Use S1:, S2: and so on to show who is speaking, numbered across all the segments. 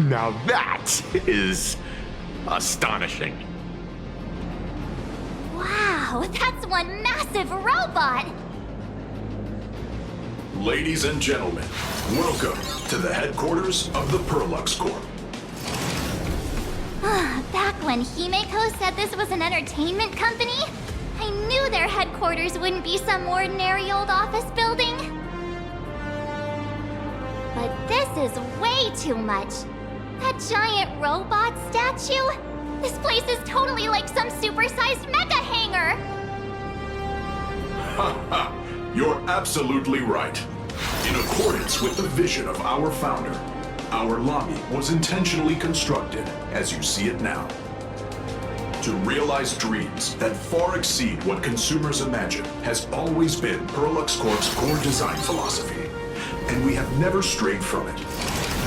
S1: Now that is astonishing.
S2: Wow, that's one massive robot!
S3: Ladies and gentlemen, welcome to the headquarters of the Pearluxe Corp.
S2: Back when Himeko said this was an entertainment company, I knew their headquarters wouldn't be some ordinary old office building. But this is way too much. That giant robot statue? This place is totally like some supersized mecha hangar!
S3: Ha! You're absolutely right. In accordance with the vision of our founder, our lobby was intentionally constructed as you see it now. To realize dreams that far exceed what consumers imagine has always been Pearluxe Corp's core design philosophy, and we have never strayed from it.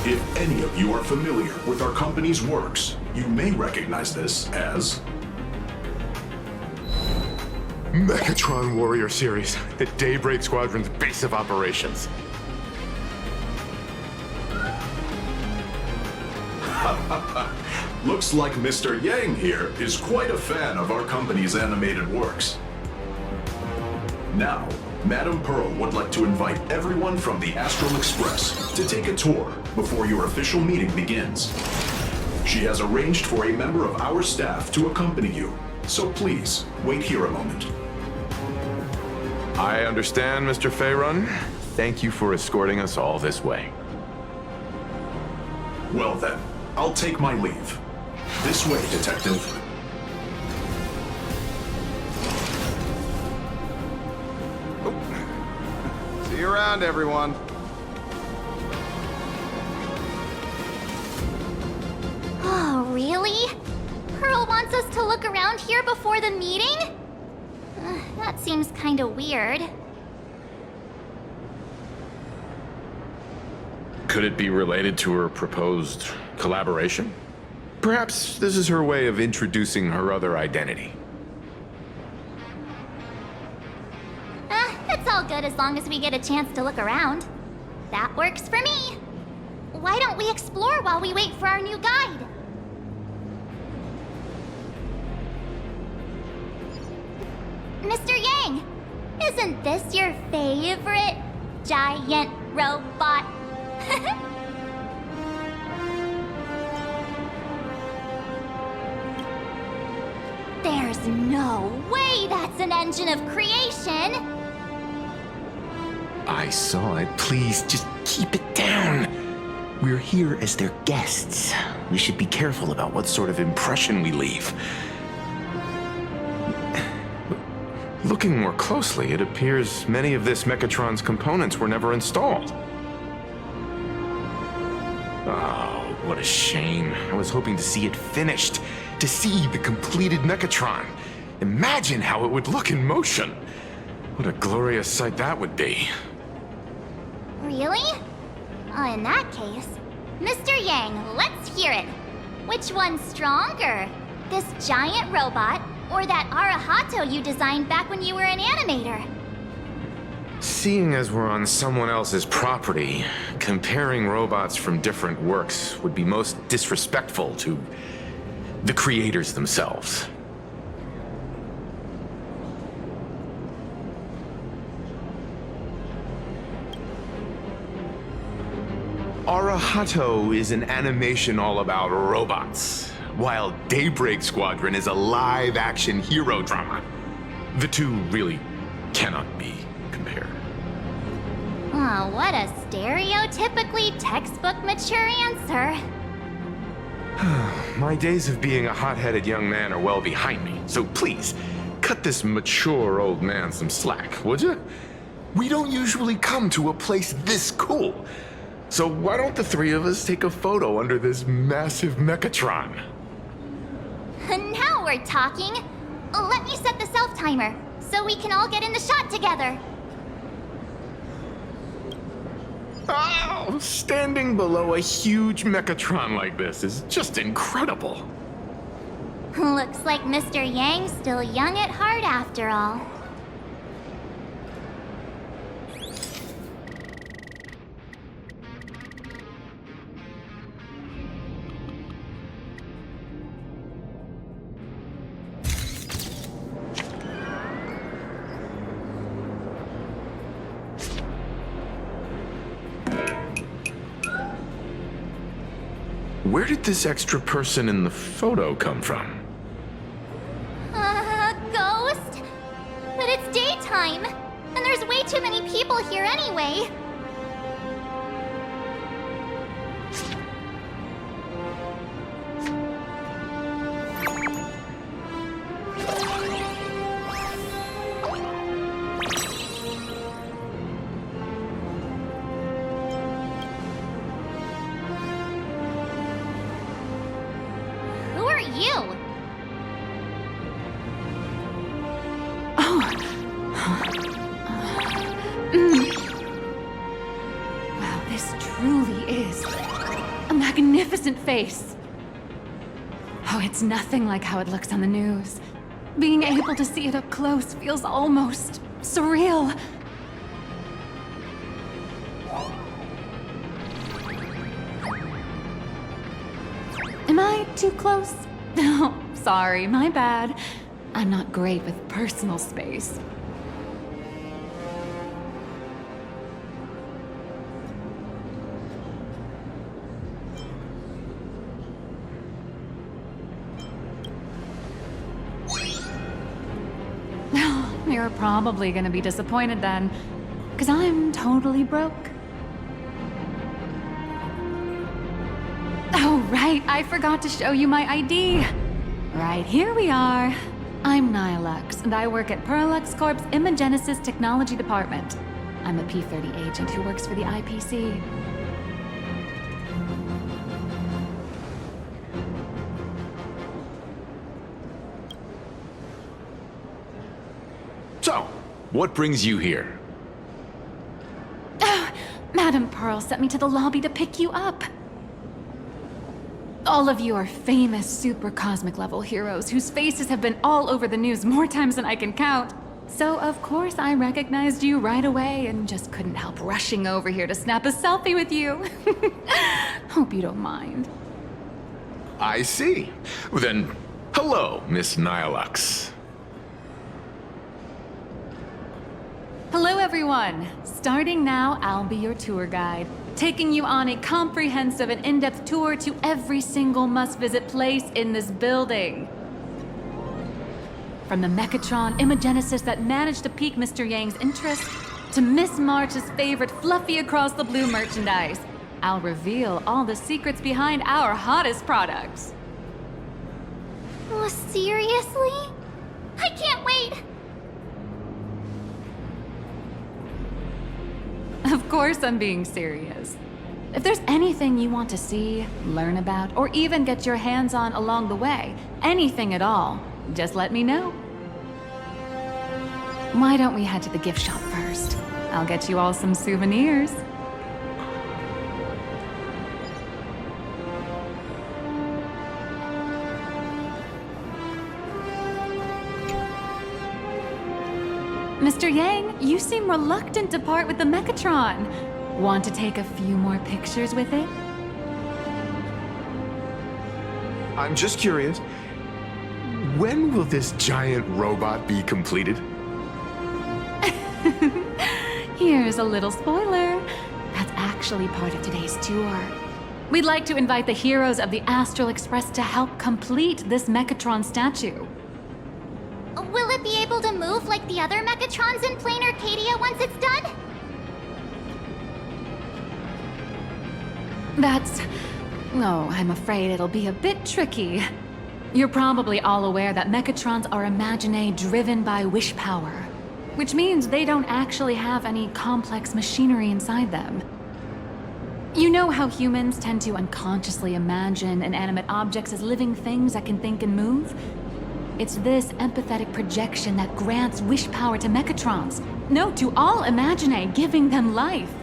S3: If any of you are familiar with our company's works, you may recognize this as
S1: Mechatron Warrior Series, the Daybreak Squadron's base of operations.
S3: Looks like Mr. Yang here is quite a fan of our company's animated works. Now, Madame Pearl would like to invite everyone from the Astral Express to take a tour before your official meeting begins. She has arranged for a member of our staff to accompany you, so please, wait here a moment.
S1: I understand, Mr. Faerun. Thank you for escorting us all this way.
S3: Well then, I'll take my leave. This way, Detective.
S4: See you around, everyone.
S2: Oh, really? Pearl wants us to look around here before the meeting? That seems kinda weird.
S1: Could it be related to her proposed collaboration? Perhaps this is her way of introducing her other identity.
S2: It's all good as long as we get a chance to look around. That works for me. Why don't we explore while we wait for our new guide? Mr. Yang, isn't this your favorite giant robot? There's no way that's an engine of creation!
S5: I saw it. Please, just keep it down. We're here as their guests. We should be careful about what sort of impression we leave.
S1: Looking more closely, it appears many of this Mechatron's components were never installed. Oh, what a shame. I was hoping to see it finished, to see the completed Mechatron. Imagine how it would look in motion. What a glorious sight that would be.
S2: Really? In that case, Mr. Yang, let's hear it. Which one's stronger? This giant robot, or that Arahato you designed back when you were an animator?
S1: Seeing as we're on someone else's property, comparing robots from different works would be most disrespectful to the creators themselves. Arahato is an animation all about robots, while Daybreak Squadron is a live-action hero drama. The two really cannot be compared.
S2: Oh, what a stereotypically textbook mature answer.
S1: My days of being a hot-headed young man are well behind me, so please, cut this mature old man some slack, would you? We don't usually come to a place this cool. So why don't the three of us take a photo under this massive Mechatron?
S2: Now we're talking. Let me set the self-timer, so we can all get in the shot together.
S1: Oh, standing below a huge Mechatron like this is just incredible.
S2: Looks like Mr. Yang's still young at heart after all.
S1: Where did this extra person in the photo come from?
S2: Ghost? But it's daytime, and there's way too many people here anyway. Who are you?
S6: Wow, this truly is a magnificent face. Oh, it's nothing like how it looks on the news. Being able to see it up close feels almost surreal. Am I too close? Oh, sorry, my bad. I'm not great with personal space. You're probably gonna be disappointed then, because I'm totally broke. Oh, right, I forgot to show you my ID. Right, here we are. I'm Nihilux, and I work at Pearluxe Corp's Imagenesis Technology Department. I'm a P-30 agent who works for the IPC.
S1: So, what brings you here?
S6: Madam Pearl sent me to the lobby to pick you up. All of you are famous super cosmic level heroes whose faces have been all over the news more times than I can count. So of course I recognized you right away and just couldn't help rushing over here to snap a selfie with you. Hope you don't mind.
S1: I see. Well, then, hello, Miss Nihilux.
S6: Hello everyone! Starting now, I'll be your tour guide, taking you on a comprehensive and in-depth tour to every single must-visit place in this building. From the Mechatron Imagenesis that managed to pique Mr. Yang's interest, to Miss March's favorite fluffy across the blue merchandise, I'll reveal all the secrets behind our hottest products.
S2: Oh, seriously? I can't wait!
S6: Of course I'm being serious. If there's anything you want to see, learn about, or even get your hands on along the way, anything at all, just let me know. Why don't we head to the gift shop first? I'll get you all some souvenirs. Mr. Yang, you seem reluctant to part with the Mechatron. Want to take a few more pictures with it?
S1: I'm just curious. When will this giant robot be completed?
S6: Here's a little spoiler. That's actually part of today's tour. We'd like to invite the heroes of the Astral Express to help complete this Mechatron statue.
S2: Will it be able to move like the other Mechatrons in Plain Arcadia once it's done?
S6: Oh, I'm afraid it'll be a bit tricky. You're probably all aware that Mechatrons are imaginae driven by wish power, which means they don't actually have any complex machinery inside them. You know how humans tend to unconsciously imagine inanimate objects as living things that can think and move? It's this empathetic projection that grants wish power to Mechatrons. No, to all imaginae, giving them life.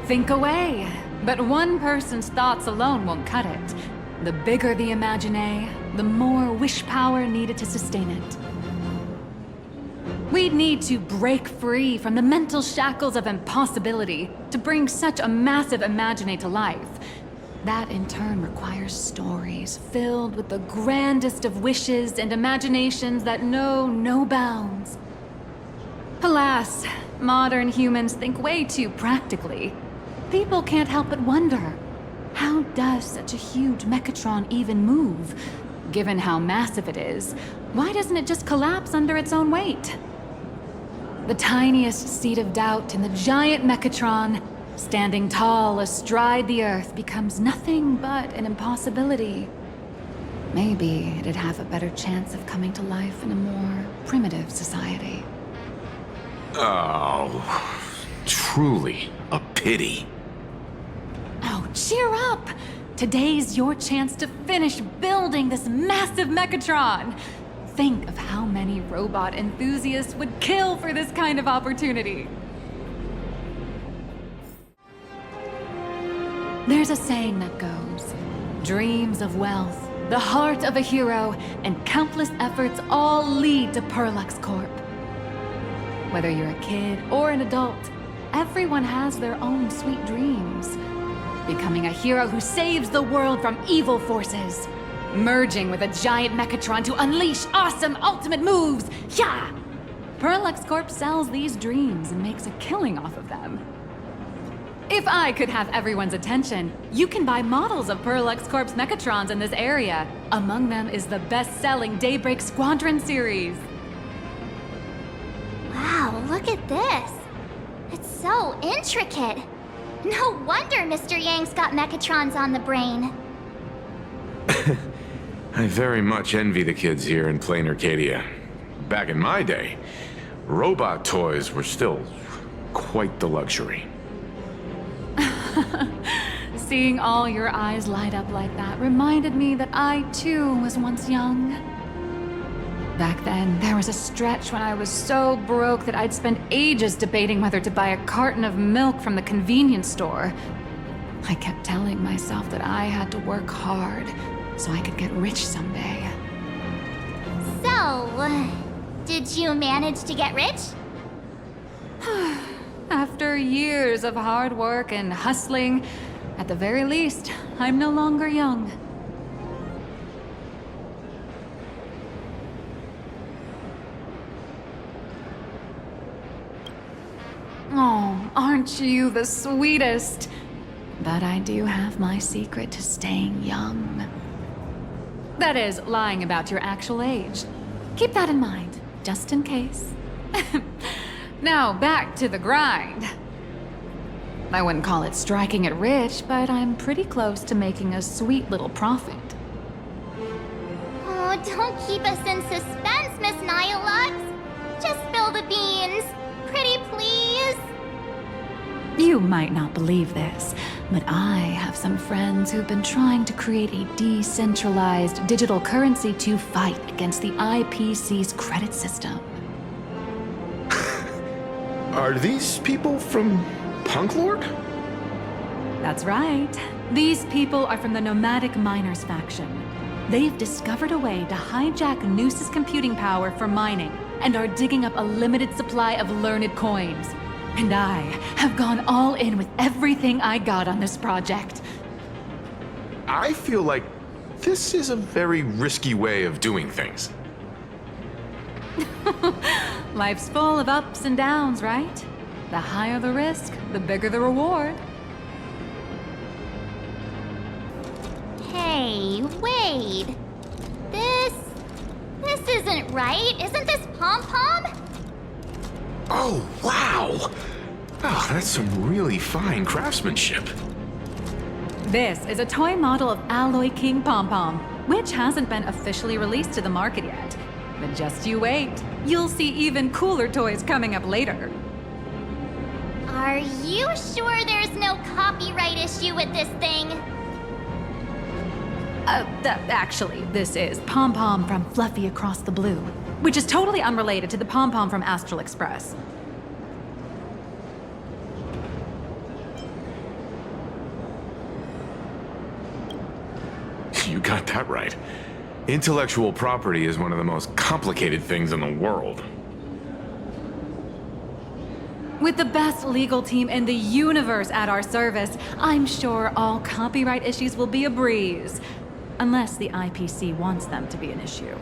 S6: Think away. But one person's thoughts alone won't cut it. The bigger the imaginae, the more wish power needed to sustain it. We'd need to break free from the mental shackles of impossibility to bring such a massive imaginae to life. That in turn requires stories filled with the grandest of wishes and imaginations that know no bounds. Alas, modern humans think way too practically. People can't help but wonder, how does such a huge Mechatron even move? Given how massive it is, why doesn't it just collapse under its own weight? The tiniest seed of doubt in the giant Mechatron, standing tall astride the Earth, becomes nothing but an impossibility. Maybe it'd have a better chance of coming to life in a more primitive society.
S5: Oh, truly a pity.
S6: Oh, cheer up! Today's your chance to finish building this massive Mechatron! Think of how many robot enthusiasts would kill for this kind of opportunity. There's a saying that goes, dreams of wealth, the heart of a hero, and countless efforts all lead to Pearluxe Corp. Whether you're a kid or an adult, everyone has their own sweet dreams. Becoming a hero who saves the world from evil forces. Merging with a giant Mechatron to unleash awesome ultimate moves! Yeah! Pearluxe Corp sells these dreams and makes a killing off of them. If I could have everyone's attention, you can buy models of Pearluxe Corp's Mechatrons in this area. Among them is the best-selling Daybreak Squadron series.
S2: Wow, look at this. It's so intricate. No wonder Mr. Yang's got Mechatrons on the brain.
S5: I very much envy the kids here in Plain Arcadia. Back in my day, robot toys were still quite the luxury.
S6: Seeing all your eyes light up like that reminded me that I too was once young. Back then, there was a stretch when I was so broke that I'd spend ages debating whether to buy a carton of milk from the convenience store. I kept telling myself that I had to work hard so I could get rich someday.
S2: So, did you manage to get rich?
S6: After years of hard work and hustling, at the very least, I'm no longer young. Oh, aren't you the sweetest? But I do have my secret to staying young. That is, lying about your actual age. Keep that in mind, just in case. Now, back to the grind. I wouldn't call it striking it rich, but I'm pretty close to making a sweet little profit.
S2: Oh, don't keep us in suspense, Miss Nihilux. Just spill the beans. Pretty please.
S6: You might not believe this, but I have some friends who've been trying to create a decentralized digital currency to fight against the IPC's credit system.
S5: Are these people from Punk Lord?
S6: That's right. These people are from the Nomadic Miners faction. They've discovered a way to hijack Noose's computing power for mining and are digging up a limited supply of learned coins. And I have gone all in with everything I got on this project.
S5: I feel like this is a very risky way of doing things.
S6: Life's full of ups and downs, right? The higher the risk, the bigger the reward.
S2: Hey, wait. This isn't right. Isn't this Pom-Pom?
S5: Oh, wow! Oh, that's some really fine craftsmanship.
S6: This is a toy model of Alloy King Pom-Pom, which hasn't been officially released to the market yet. But just you wait. You'll see even cooler toys coming up later.
S2: Are you sure there's no copyright issue with this thing?
S6: Actually, this is Pom-Pom from Fluffy Across the Blue, which is totally unrelated to the Pom-Pom from Astral Express.
S5: You got that right. Intellectual property is one of the most complicated things in the world.
S6: With the best legal team in the universe at our service, I'm sure all copyright issues will be a breeze. Unless the IPC wants them to be an issue.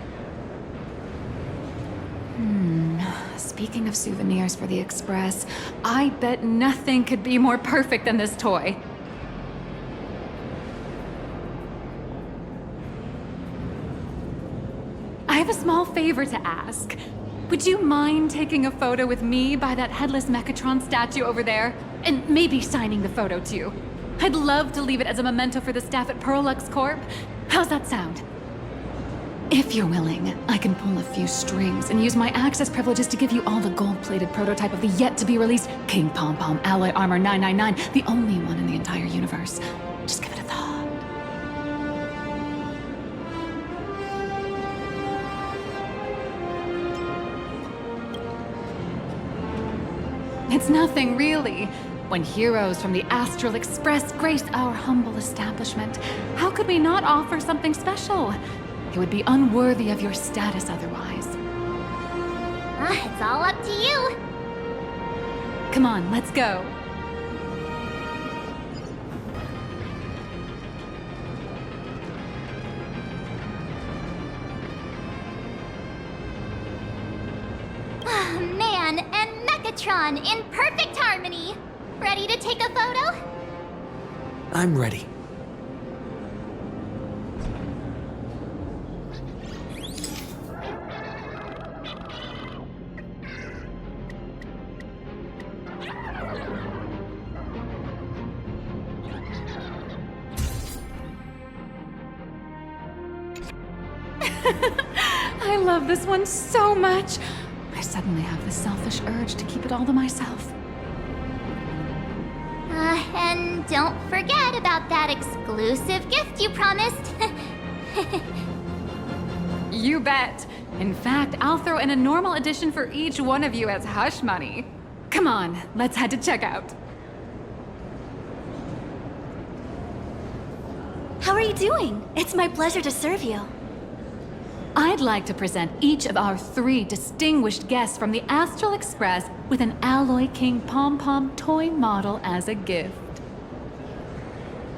S6: Speaking of souvenirs for the Express, I bet nothing could be more perfect than this toy. I have a small favor to ask. Would you mind taking a photo with me by that headless Mechatron statue over there? And maybe signing the photo too. I'd love to leave it as a memento for the staff at Pearluxe Corp. How's that sound? If you're willing, I can pull a few strings and use my access privileges to give you all the gold-plated prototype of the yet-to-be-released King Pom Pom Alloy Armor 999, the only one in the entire universe. Just give it a thought. It's nothing, really. When heroes from the Astral Express grace our humble establishment, how could we not offer something special? It would be unworthy of your status otherwise.
S2: It's all up to you.
S6: Come on, let's go.
S2: Man and Mechatron in perfect harmony. Ready to take a photo?
S7: I'm ready.
S6: I love this one so much. I suddenly have the selfish urge to keep it all to myself.
S2: And don't forget about that exclusive gift you promised.
S6: You bet. In fact, I'll throw in a normal edition for each one of you as hush money. Come on, let's head to checkout.
S8: How are you doing? It's my pleasure to serve you.
S6: I'd like to present each of our 3 distinguished guests from the Astral Express with an Alloy King Pom Pom toy model as a gift.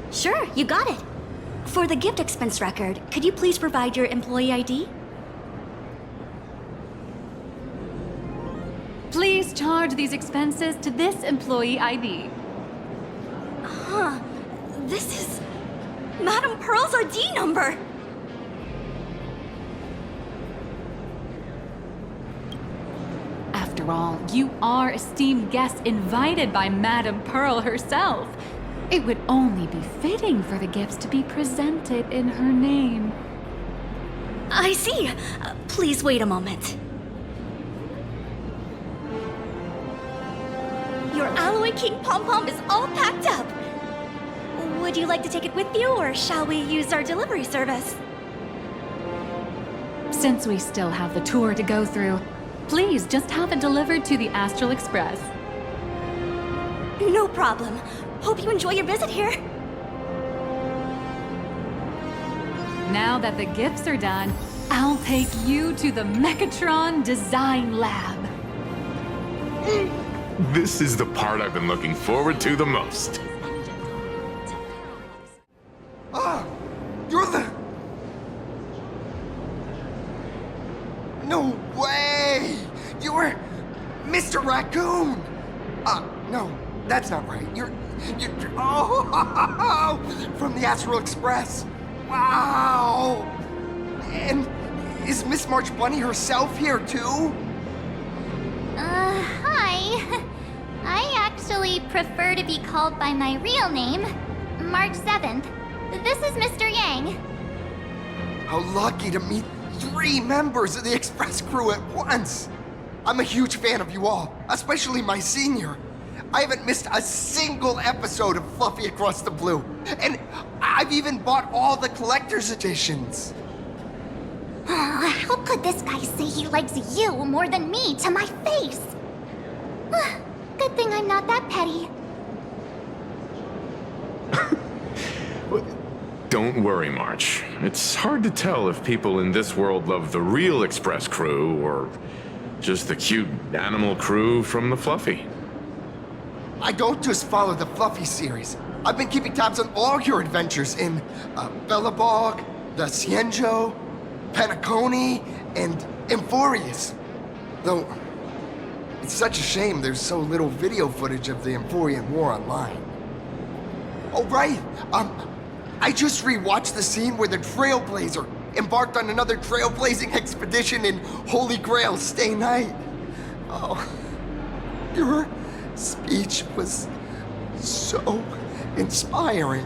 S8: Sure, you got it. For the gift expense record, could you please provide your employee ID?
S6: Please charge these expenses to this employee ID.
S8: This is Madame Pearl's ID number.
S6: After all, you are esteemed guests invited by Madame Pearl herself. It would only be fitting for the gifts to be presented in her name.
S8: I see. Please wait a moment. Your Alloy King Pom Pom is all packed up. Would you like to take it with you, or shall we use our delivery service?
S6: Since we still have the tour to go through, please just have it delivered to the Astral Express.
S8: No problem. Hope you enjoy your visit here.
S6: Now that the gifts are done, I'll take you to the Mechatron Design Lab.
S1: This is the part I've been looking forward to the most.
S9: You're the... No way! You were Mr. Raccoon! No, that's not right. You're... Oh! From the Astral Express! Wow! And is Miss March Bunny herself here, too?
S2: Hi. I actually prefer to be called by my real name, March 7th. This is Mr. Yang.
S9: How lucky to meet 3 members of the Express crew at once! I'm a huge fan of you all, especially my senior. I haven't missed a single episode of Fluffy Across the Blue, and I've even bought all the collector's editions.
S2: How could this guy say he likes you more than me to my face? Good thing I'm not that petty.
S1: Don't worry, March. It's hard to tell if people in this world love the real Express crew or just the cute animal crew from the Fluffy.
S9: I don't just follow the Fluffy series. I've been keeping tabs on all your adventures in Bellabog, the Cienjo, Penacony, and Emphorius. Though, it's such a shame there's so little video footage of the Emphorian War online. Oh, right. I just rewatched the scene where the Trailblazer embarked on another trailblazing expedition in Holy Grail Stay Night. Oh, your speech was so inspiring.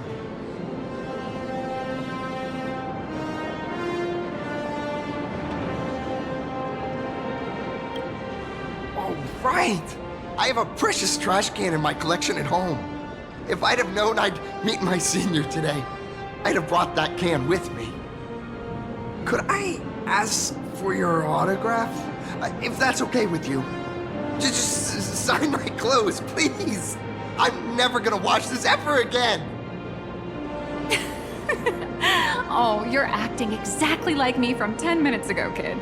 S9: Oh, right. I have a precious trash can in my collection at home. If I'd have known I'd meet my senior today, I'd have brought that can with me. Could I ask for your autograph? If that's okay with you. Just sign my clothes, please. I'm never gonna watch this ever again.
S6: Oh, you're acting exactly like me from 10 minutes ago, kid.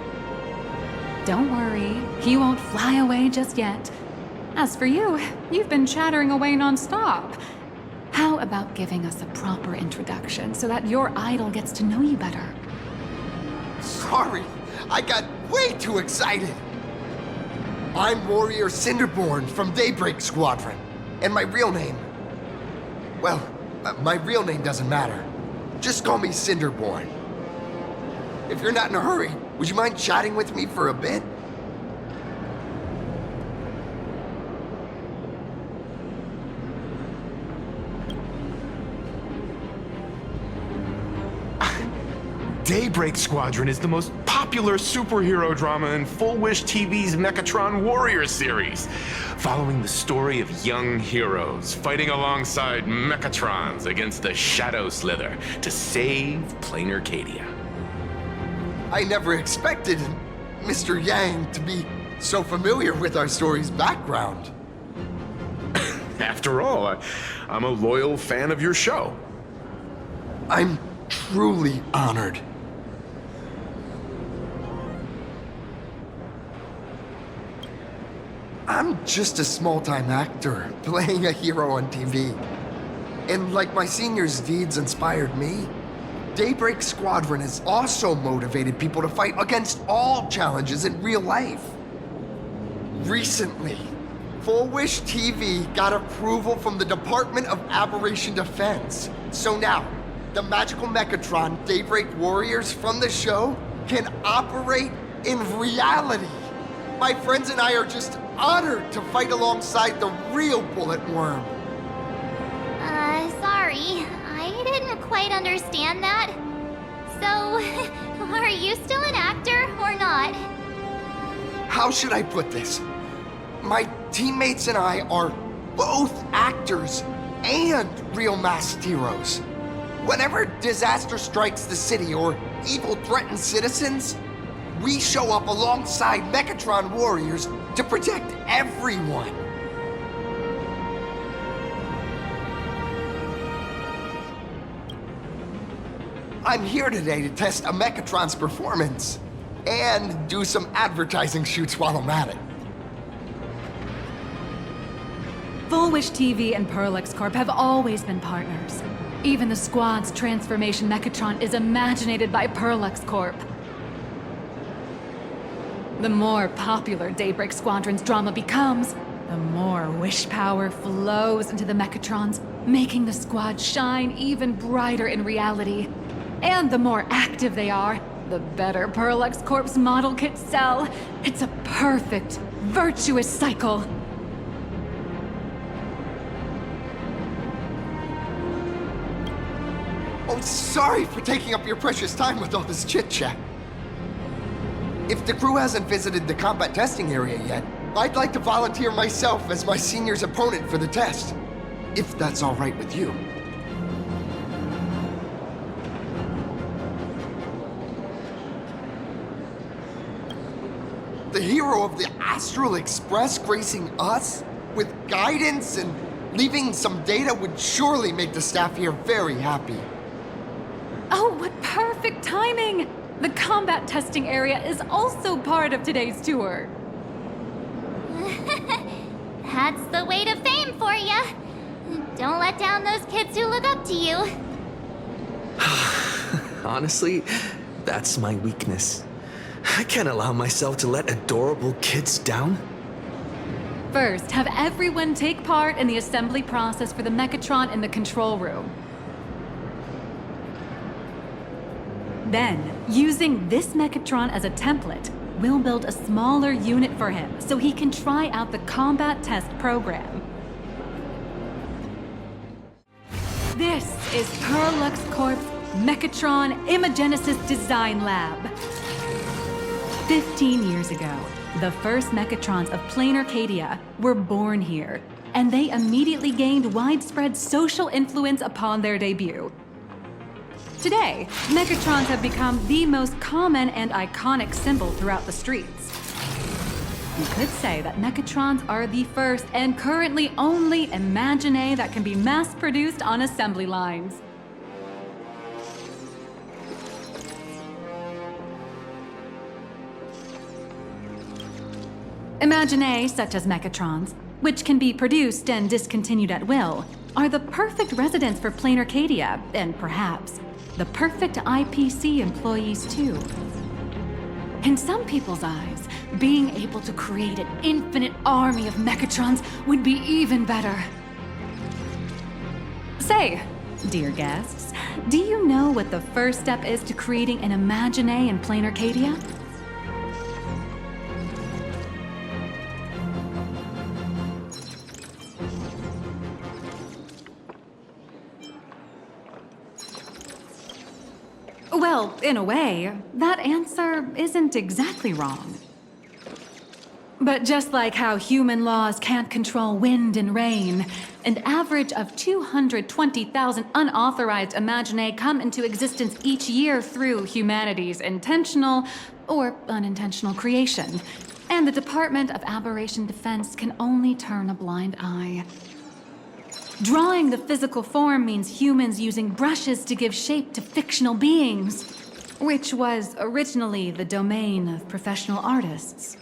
S6: Don't worry, he won't fly away just yet. As for you, you've been chattering away nonstop. How about giving us a proper introduction so that your idol gets to know you better?
S9: Sorry, I got way too excited. I'm Warrior Cinderborn from Daybreak Squadron. And my real name... Well, my real name doesn't matter. Just call me Cinderborn. If you're not in a hurry, would you mind chatting with me for a bit?
S5: Daybreak Squadron is the most popular superhero drama in Full Wish TV's Mechatron Warrior series, following the story of young heroes fighting alongside Mechatrons against the Shadow Slither to save plain Arcadia.
S9: I never expected Mr. Yang to be so familiar with our story's background.
S1: After all, I'm a loyal fan of your show.
S9: I'm truly honored. I'm just a small-time actor playing a hero on TV. And like my senior's deeds inspired me, Daybreak Squadron has also motivated people to fight against all challenges in real life. Recently, Full Wish TV got approval from the Department of Aberration Defense. So now, the magical Mechatron Daybreak Warriors from the show can operate in reality. My friends and I are just honored to fight alongside the real Bullet Worm.
S2: Sorry. I didn't quite understand that. So, are you still an actor or not?
S9: How should I put this? My teammates and I are both actors and real masked heroes. Whenever disaster strikes the city or evil threatens citizens, we show up alongside Mechatron warriors to protect everyone. I'm here today to test a Mechatron's performance and do some advertising shoots while I'm at it.
S6: Full Wish TV and Pearluxe Corp have always been partners. Even the squad's transformation Mechatron is imaginated by Pearluxe Corp. The more popular Daybreak Squadron's drama becomes, the more wish power flows into the Mechatrons, making the squad shine even brighter in reality. And the more active they are, the better Pearluxe Corp's model kits sell. It's a perfect, virtuous cycle.
S9: Oh, sorry for taking up your precious time with all this chit-chat. If the crew hasn't visited the combat testing area yet, I'd like to volunteer myself as my senior's opponent for the test. If that's all right with you. The hero of the Astral Express gracing us with guidance and leaving some data would surely make the staff here very happy.
S6: Oh, what perfect timing! The combat testing area is also part of today's tour.
S2: That's the way to fame for ya. Don't let down those kids who look up to you.
S7: Honestly, that's my weakness. I can't allow myself to let adorable kids down.
S6: First, have everyone take part in the assembly process for the Mechatron in the control room. Then, using this Mechatron as a template, we'll build a smaller unit for him so he can try out the combat test program. This is Pearluxe Corp's Mechatron Imagenesis Design Lab. 15 years ago, the first Mechatrons of plain Arcadia were born here, and they immediately gained widespread social influence upon their debut. Today, Mechatrons have become the most common and iconic symbol throughout the streets. You could say that Mechatrons are the first and currently only Imagine that can be mass-produced on assembly lines. Imagine such as Mechatrons, which can be produced and discontinued at will, are the perfect residents for plain Arcadia, and perhaps the perfect IPC employees too. In some people's eyes, being able to create an infinite army of Mechatrons would be even better. Say, dear guests, do you know what the first step is to creating an Imagine in plain Arcadia? Well, in a way, that answer isn't exactly wrong. But just like how human laws can't control wind and rain, an average of 220,000 unauthorized Imagine come into existence each year through humanity's intentional or unintentional creation, and the Department of Aberration Defense can only turn a blind eye. Drawing the physical form means humans using brushes to give shape to fictional beings, which was originally the domain of professional artists.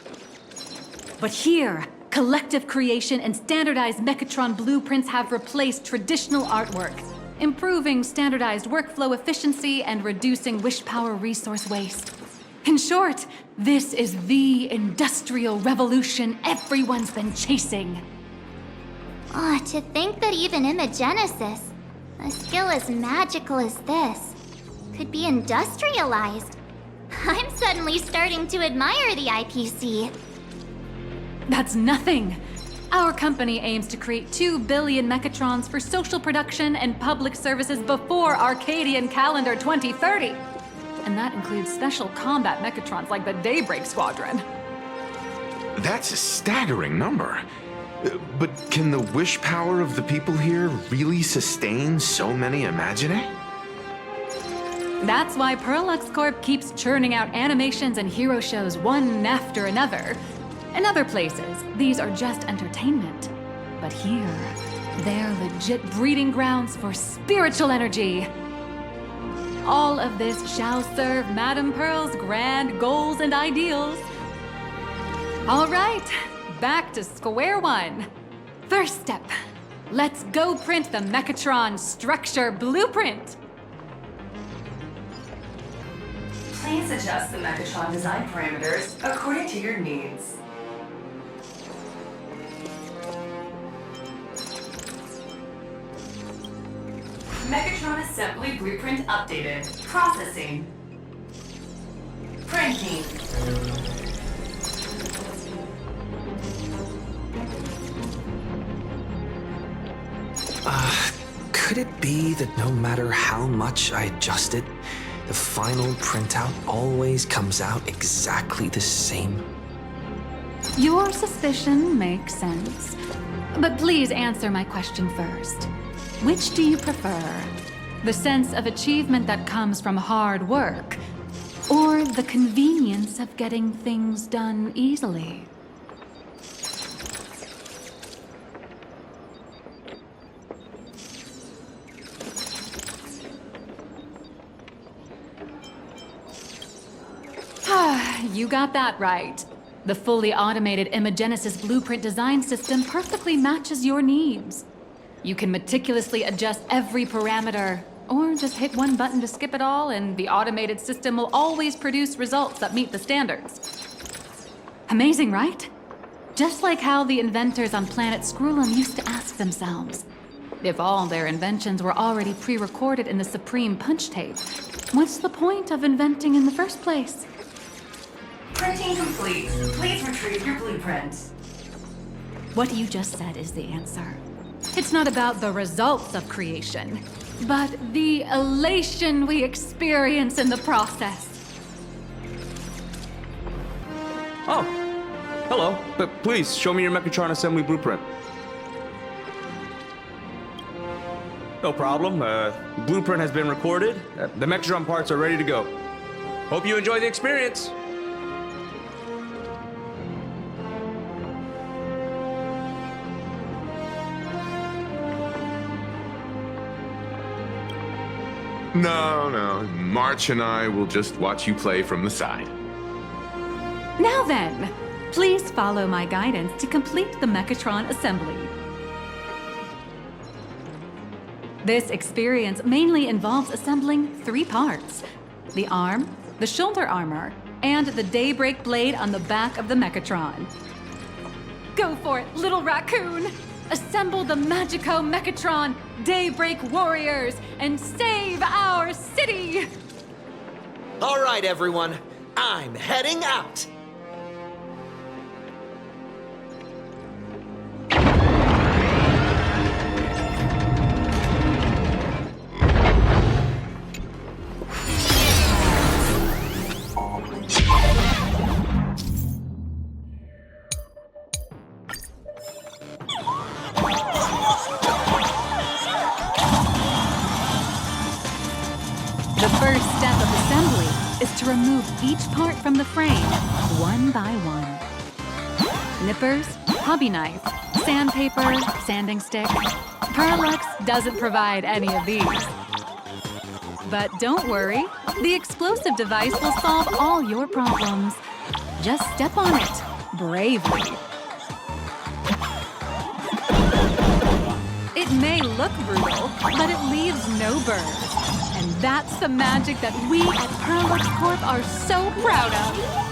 S6: But here, collective creation and standardized Mechatron blueprints have replaced traditional artwork, improving standardized workflow efficiency and reducing wish power resource waste. In short, this is the industrial revolution everyone's been chasing.
S2: Oh, to think that even Imagenesis, a skill as magical as this, could be industrialized. I'm suddenly starting to admire the IPC.
S6: That's nothing. Our company aims to create 2 billion Mechatrons for social production and public services before Arcadian calendar 2030. And that includes special combat Mechatrons like the Daybreak Squadron.
S5: That's a staggering number. But can the wish power of the people here really sustain so many Imagine?
S6: That's why Pearluxe Corp keeps churning out animations and hero shows one after another. In other places, these are just entertainment. But here, they're legit breeding grounds for spiritual energy. All of this shall serve Madame Pearl's grand goals and ideals. All right. Back to square one. First step, let's go print the Mechatron structure blueprint.
S10: Please adjust the Mechatron design parameters according to your needs. Mechatron assembly blueprint updated. Processing. Printing.
S7: Could it be that no matter how much I adjust it, the final printout always comes out exactly the same?
S6: Your suspicion makes sense. But please answer my question first. Which do you prefer? The sense of achievement that comes from hard work, or the convenience of getting things done easily? You got that right. The fully automated Imagenesis blueprint design system perfectly matches your needs. You can meticulously adjust every parameter, or just hit one button to skip it all, and the automated system will always produce results that meet the standards. Amazing, right? Just like how the inventors on planet Scrulum used to ask themselves, if all their inventions were already pre-recorded in the Supreme Punch Tape, what's the point of inventing in the first place?
S10: Printing complete. Please retrieve your blueprint.
S6: What you just said is the answer. It's not about the results of creation, but the elation we experience in the process.
S11: Oh, hello. But please, show me your Mechatron assembly blueprint. No problem. Blueprint has been recorded. The Mechatron parts are ready to go. Hope you enjoy the experience.
S5: No. March and I will just watch you play from the side.
S6: Now then, please follow my guidance to complete the Mechatron assembly. This experience mainly involves assembling 3 parts: the arm, the shoulder armor, and the daybreak blade on the back of the Mechatron. Go for it, little raccoon! Assemble the Magico Mechatron Daybreak Warriors and save our city!
S12: All right, everyone. I'm heading out.
S6: The first step of assembly is to remove each part from the frame, one by one. Nippers, hobby knife, sandpaper, sanding stick. Pearluxe doesn't provide any of these. But don't worry, the explosive device will solve all your problems. Just step on it, bravely. It may look brutal, but it leaves no burns. And that's the magic that we at Pearluxe Corp are so proud of.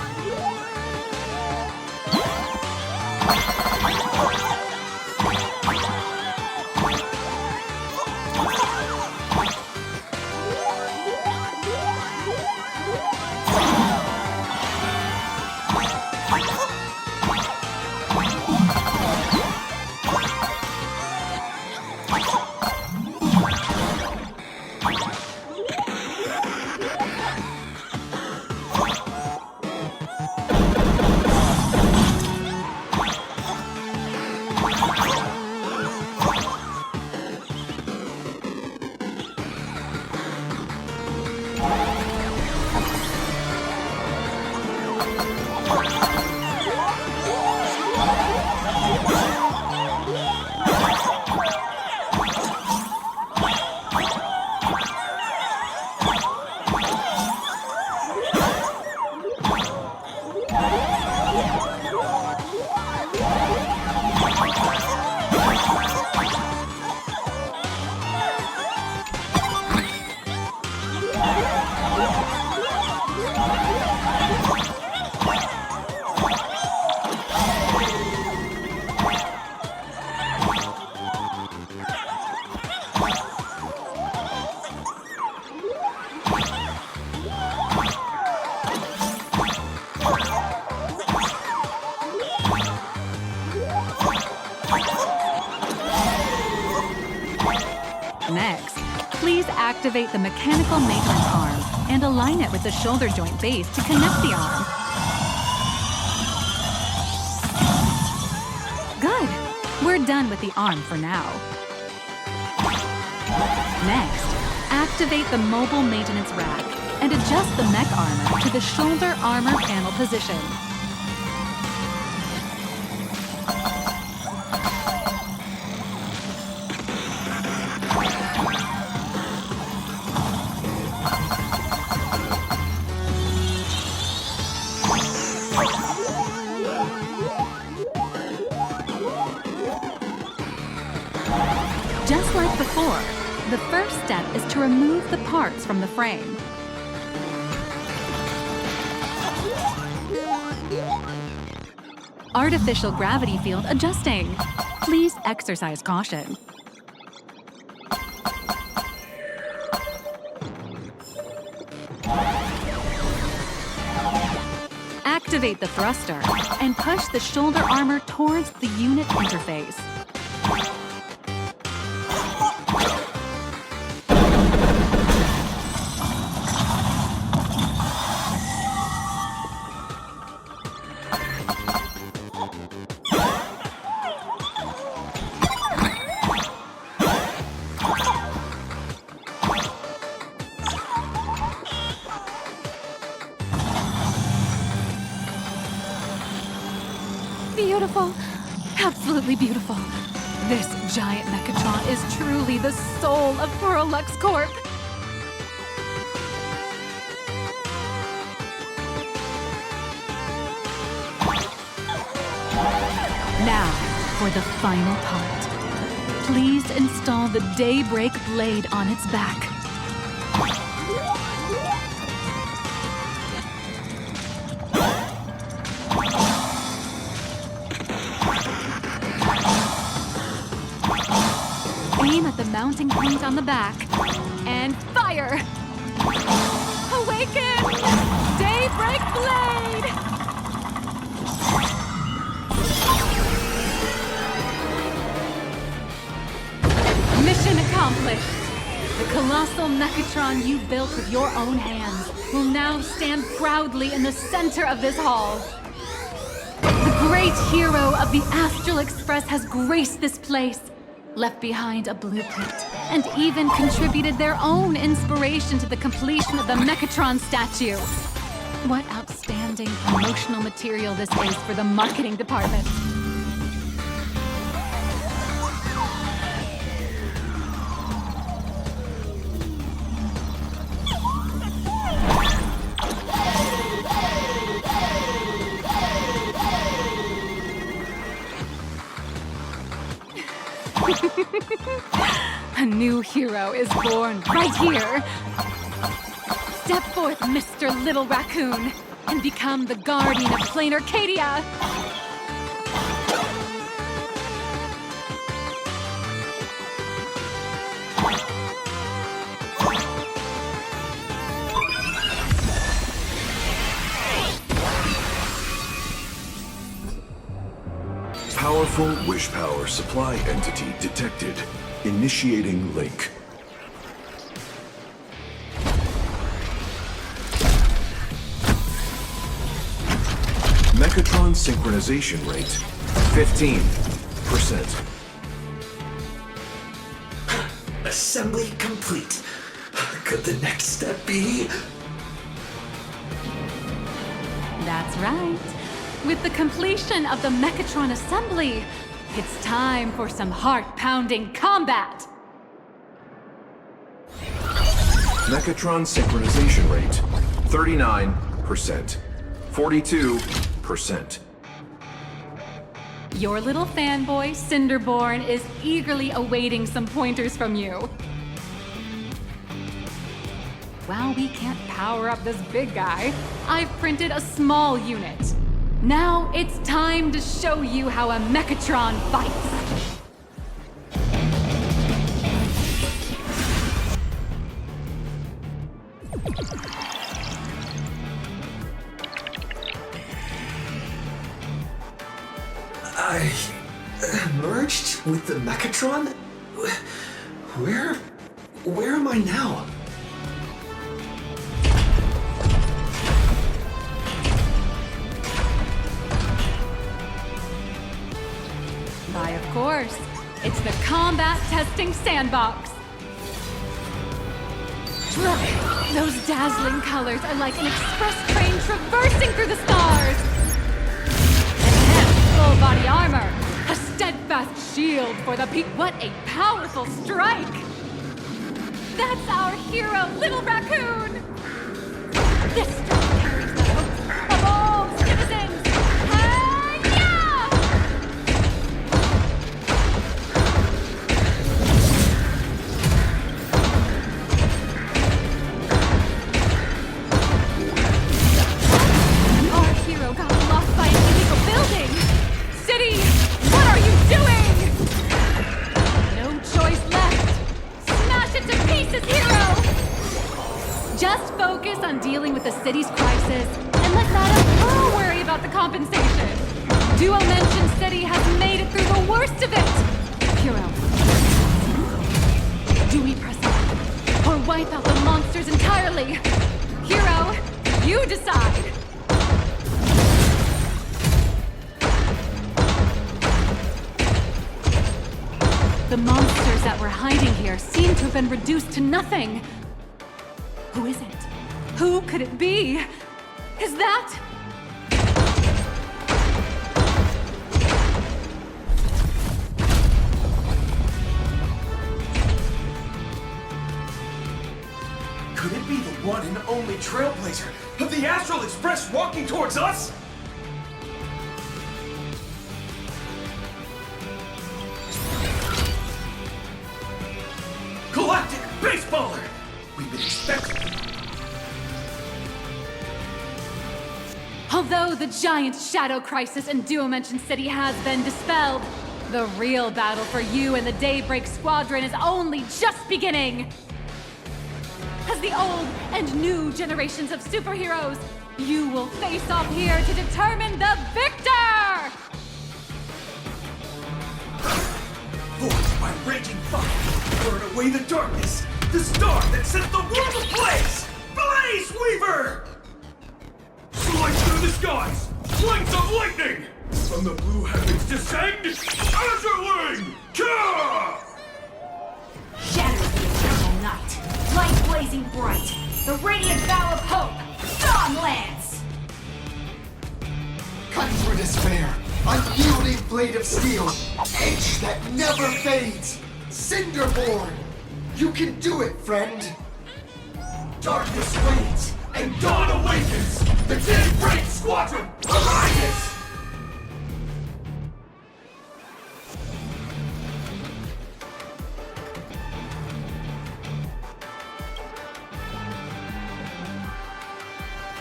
S6: Next, please activate the mechanical maintenance arm and align it with the shoulder joint base to connect the arm. Good. We're done with the arm for now. Next, activate the mobile maintenance rack and adjust the mech armor to the shoulder armor panel position. The first step is to remove the parts from the frame. Artificial gravity field adjusting. Please exercise caution. Activate the thruster and push the shoulder armor towards the unit interface. Beautiful. Absolutely beautiful. This giant Mechatron is truly the soul of Pearluxe Corp. Now, for the final part. Please install the Daybreak blade on its back. Aim at the mounting point on the back, and fire! Awaken! Daybreak blade! Mission accomplished! The colossal Mechatron you built with your own hands will now stand proudly in the center of this hall. The great hero of the Astral Express has graced this place, left behind a blueprint, and even contributed their own inspiration to the completion of the Mechatron statue. What outstanding promotional material this is for the marketing department. A new hero is born right here. Step forth, Mr. Little Raccoon, and become the guardian of Plain Arcadia.
S3: Powerful wish power supply entity detected. Initiating link. Mechatron synchronization rate 15%.
S7: Assembly complete. Could the next step be?
S6: That's right. With the completion of the Mechatron assembly, it's time for some heart-pounding combat!
S3: Mechatron synchronization rate 39%. 42%.
S6: Your little fanboy, Cinderborn, is eagerly awaiting some pointers from you. While we can't power up this big guy, I've printed a small unit. Now it's time to show you how a Mechatron fights.
S7: I merged with the Mechatron? Where am I now?
S6: Why, of course. It's the combat testing sandbox. Look, those dazzling colors are like an express train traversing through the stars. Enhanced full body armor, a steadfast shield for the peak. What a powerful strike! That's our hero, Little Raccoon! This strike carries the hope of all citizens! Duo Mention City has made it through the worst of it! Hero. Do we press on? Or wipe out the monsters entirely? Hero, you decide! The monsters that were hiding here seem to have been reduced to nothing. Who is it? Who could it be? Is that...
S13: Could it be the one and only trailblazer of the Astral Express walking towards us? Galactic Baseballer! We've been expecting.
S6: Although the giant shadow crisis in Duo Mention City has been dispelled, the real battle for you and the Daybreak Squadron is only just beginning! As the old and new generations of superheroes, you will face off here to determine the victor!
S13: Forged by raging fire, burn away the darkness, the star that set the world ablaze! Blaze Weaver! Slice through the skies, flames of lightning! From the blue heavens descend, Azurling! Ka!
S8: Shatter the eternal night, light blazing bright, the radiant vow of hope, Dawn Lance!
S9: Cut through despair, unyielding blade of steel, edge that never fades, Cinderborn! You can do it, friend! Darkness wanes, and dawn awakens! The Daybreak Squadron arises!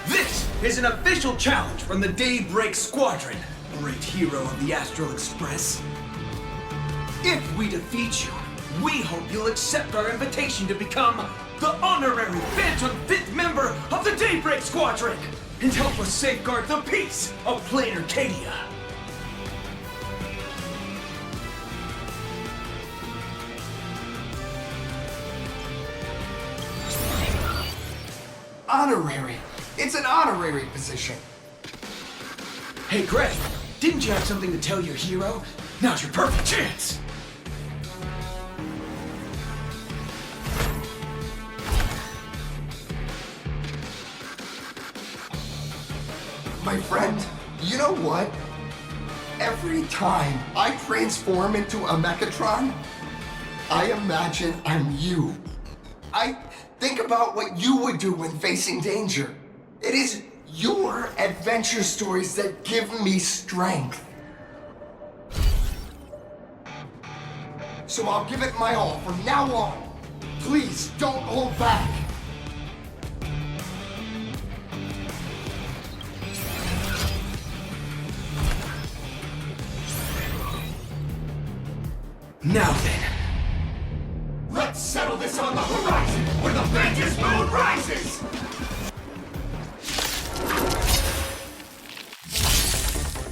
S13: This is an official challenge from the Daybreak Squadron, great hero of the Astral Express. If we defeat you, we hope you'll accept our invitation to become the honorary Phantom 5th member of the Daybreak Squadron and help us safeguard the peace of Plain Arcadia.
S9: Honorary! It's an honorary position!
S13: Hey Greg, didn't you have something to tell your hero? Now's your perfect chance!
S9: My friend, you know what? Every time I transform into a Mechatron, I imagine I'm you. I think about what you would do when facing danger. It is your adventure stories that give me strength. So I'll give it my all from now on. Please don't hold back.
S13: Now then.
S9: Let's settle this on the horizon where the Vengeance moon rises!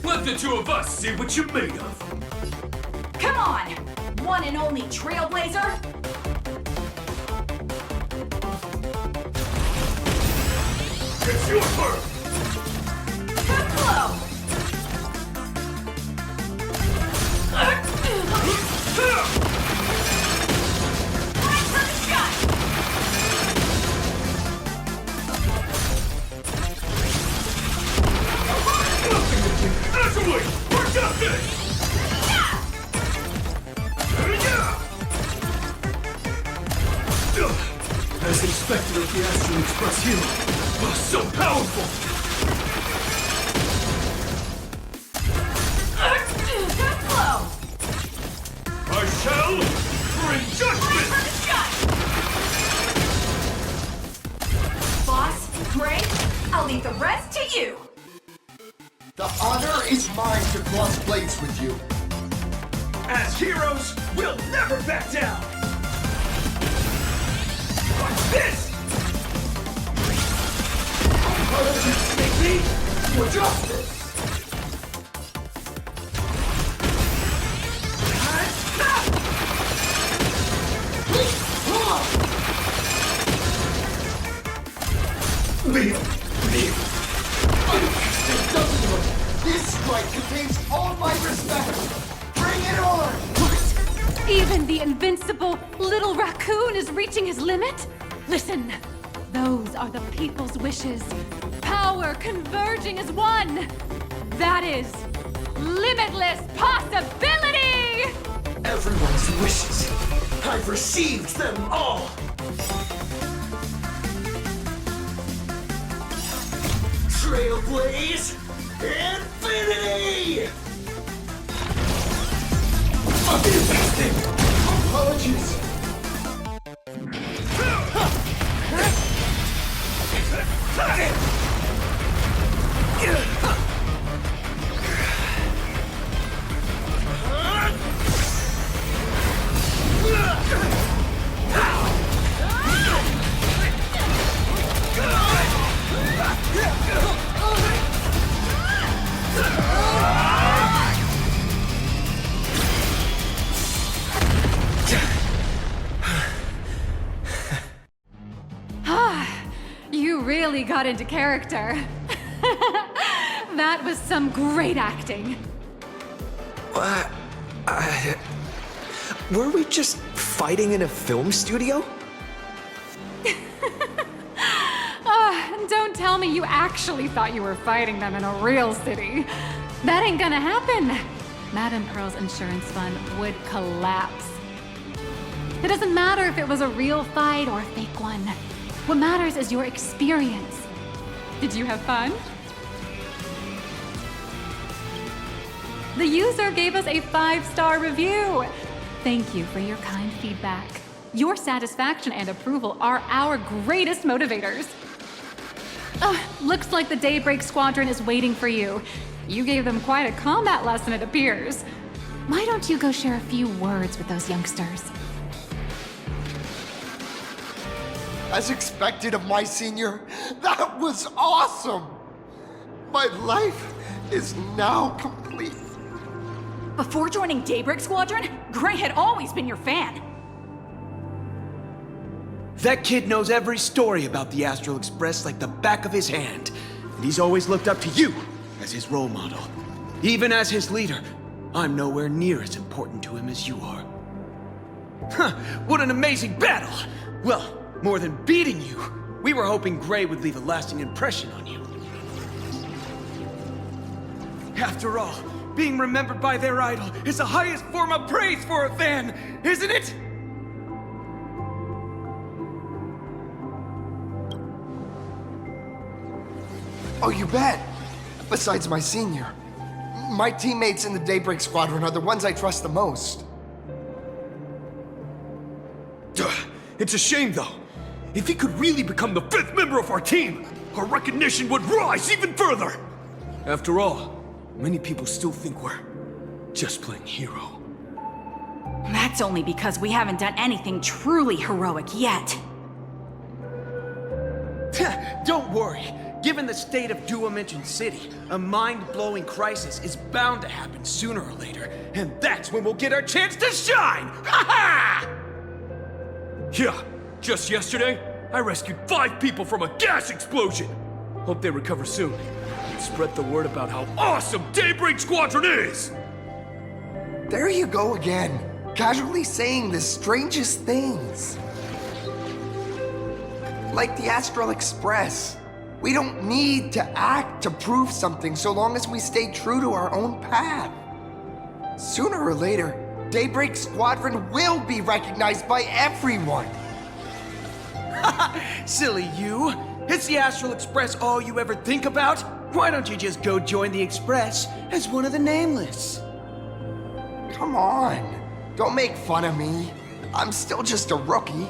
S13: Let the two of us see what you're made of.
S8: Come on! One and only Trailblazer!
S13: It's your turn!
S8: Too low!
S13: Naturally, for justice! As expected of the Astral Express hero, oh, so powerful!
S8: Too low!
S13: I shall bring judgment!
S8: Boss, Greg, I'll leave the rest to you!
S9: The honor is mine to cross blades with you.
S13: As heroes, we'll never back down! Watch this!
S9: Intelligence make me for justice! This strike contains all my respect! Bring it on!
S6: What? Even the invincible little raccoon is reaching his limit? Listen, those are the people's wishes. Power converging as one. That is limitless possibility!
S12: Everyone's wishes. I've received them all. Trailblaze Infinity!
S9: Apologies.
S6: You really got into character. That was some great acting.
S7: Were we just fighting in a film studio?
S6: Don't tell me you actually thought you were fighting them in a real city. That ain't gonna happen. Madame Pearl's insurance fund would collapse. It doesn't matter if it was a real fight or a fake one. What matters is your experience. Did you have fun? The user gave us a 5-star review. Thank you for your kind feedback. Your satisfaction and approval are our greatest motivators. Looks like the Daybreak Squadron is waiting for you. You gave them quite a combat lesson, it appears. Why don't you go share a few words with those youngsters?
S9: As expected of my senior, that was awesome! My life is now complete.
S8: Before joining Daybreak Squadron, Gray had always been your fan.
S13: That kid knows every story about the Astral Express like the back of his hand. And he's always looked up to you as his role model. Even as his leader, I'm nowhere near as important to him as you are. Huh, what an amazing battle! Well, more than beating you, we were hoping Gray would leave a lasting impression on you. After all, being remembered by their idol is the highest form of praise for a fan, isn't it?
S9: Oh, you bet. Besides my senior, my teammates in the Daybreak Squadron are the ones I trust the most.
S13: It's a shame, though. If he could really become the 5th member of our team, our recognition would rise even further. After all, many people still think we're just playing hero.
S8: That's only because we haven't done anything truly heroic yet.
S13: Don't worry. Given the state of Duo-Mention City, a mind-blowing crisis is bound to happen sooner or later, and that's when we'll get our chance to shine! Ha-ha! Yeah, just yesterday, I rescued 5 people from a gas explosion! Hope they recover soon, and spread the word about how awesome Daybreak Squadron is!
S9: There you go again, casually saying the strangest things. Like the Astral Express. We don't need to act to prove something so long as we stay true to our own path. Sooner or later, Daybreak Squadron will be recognized by everyone.
S13: Silly you! Is the Astral Express all you ever think about? Why don't you just go join the Express as one of the Nameless?
S9: Come on, don't make fun of me. I'm still just a rookie.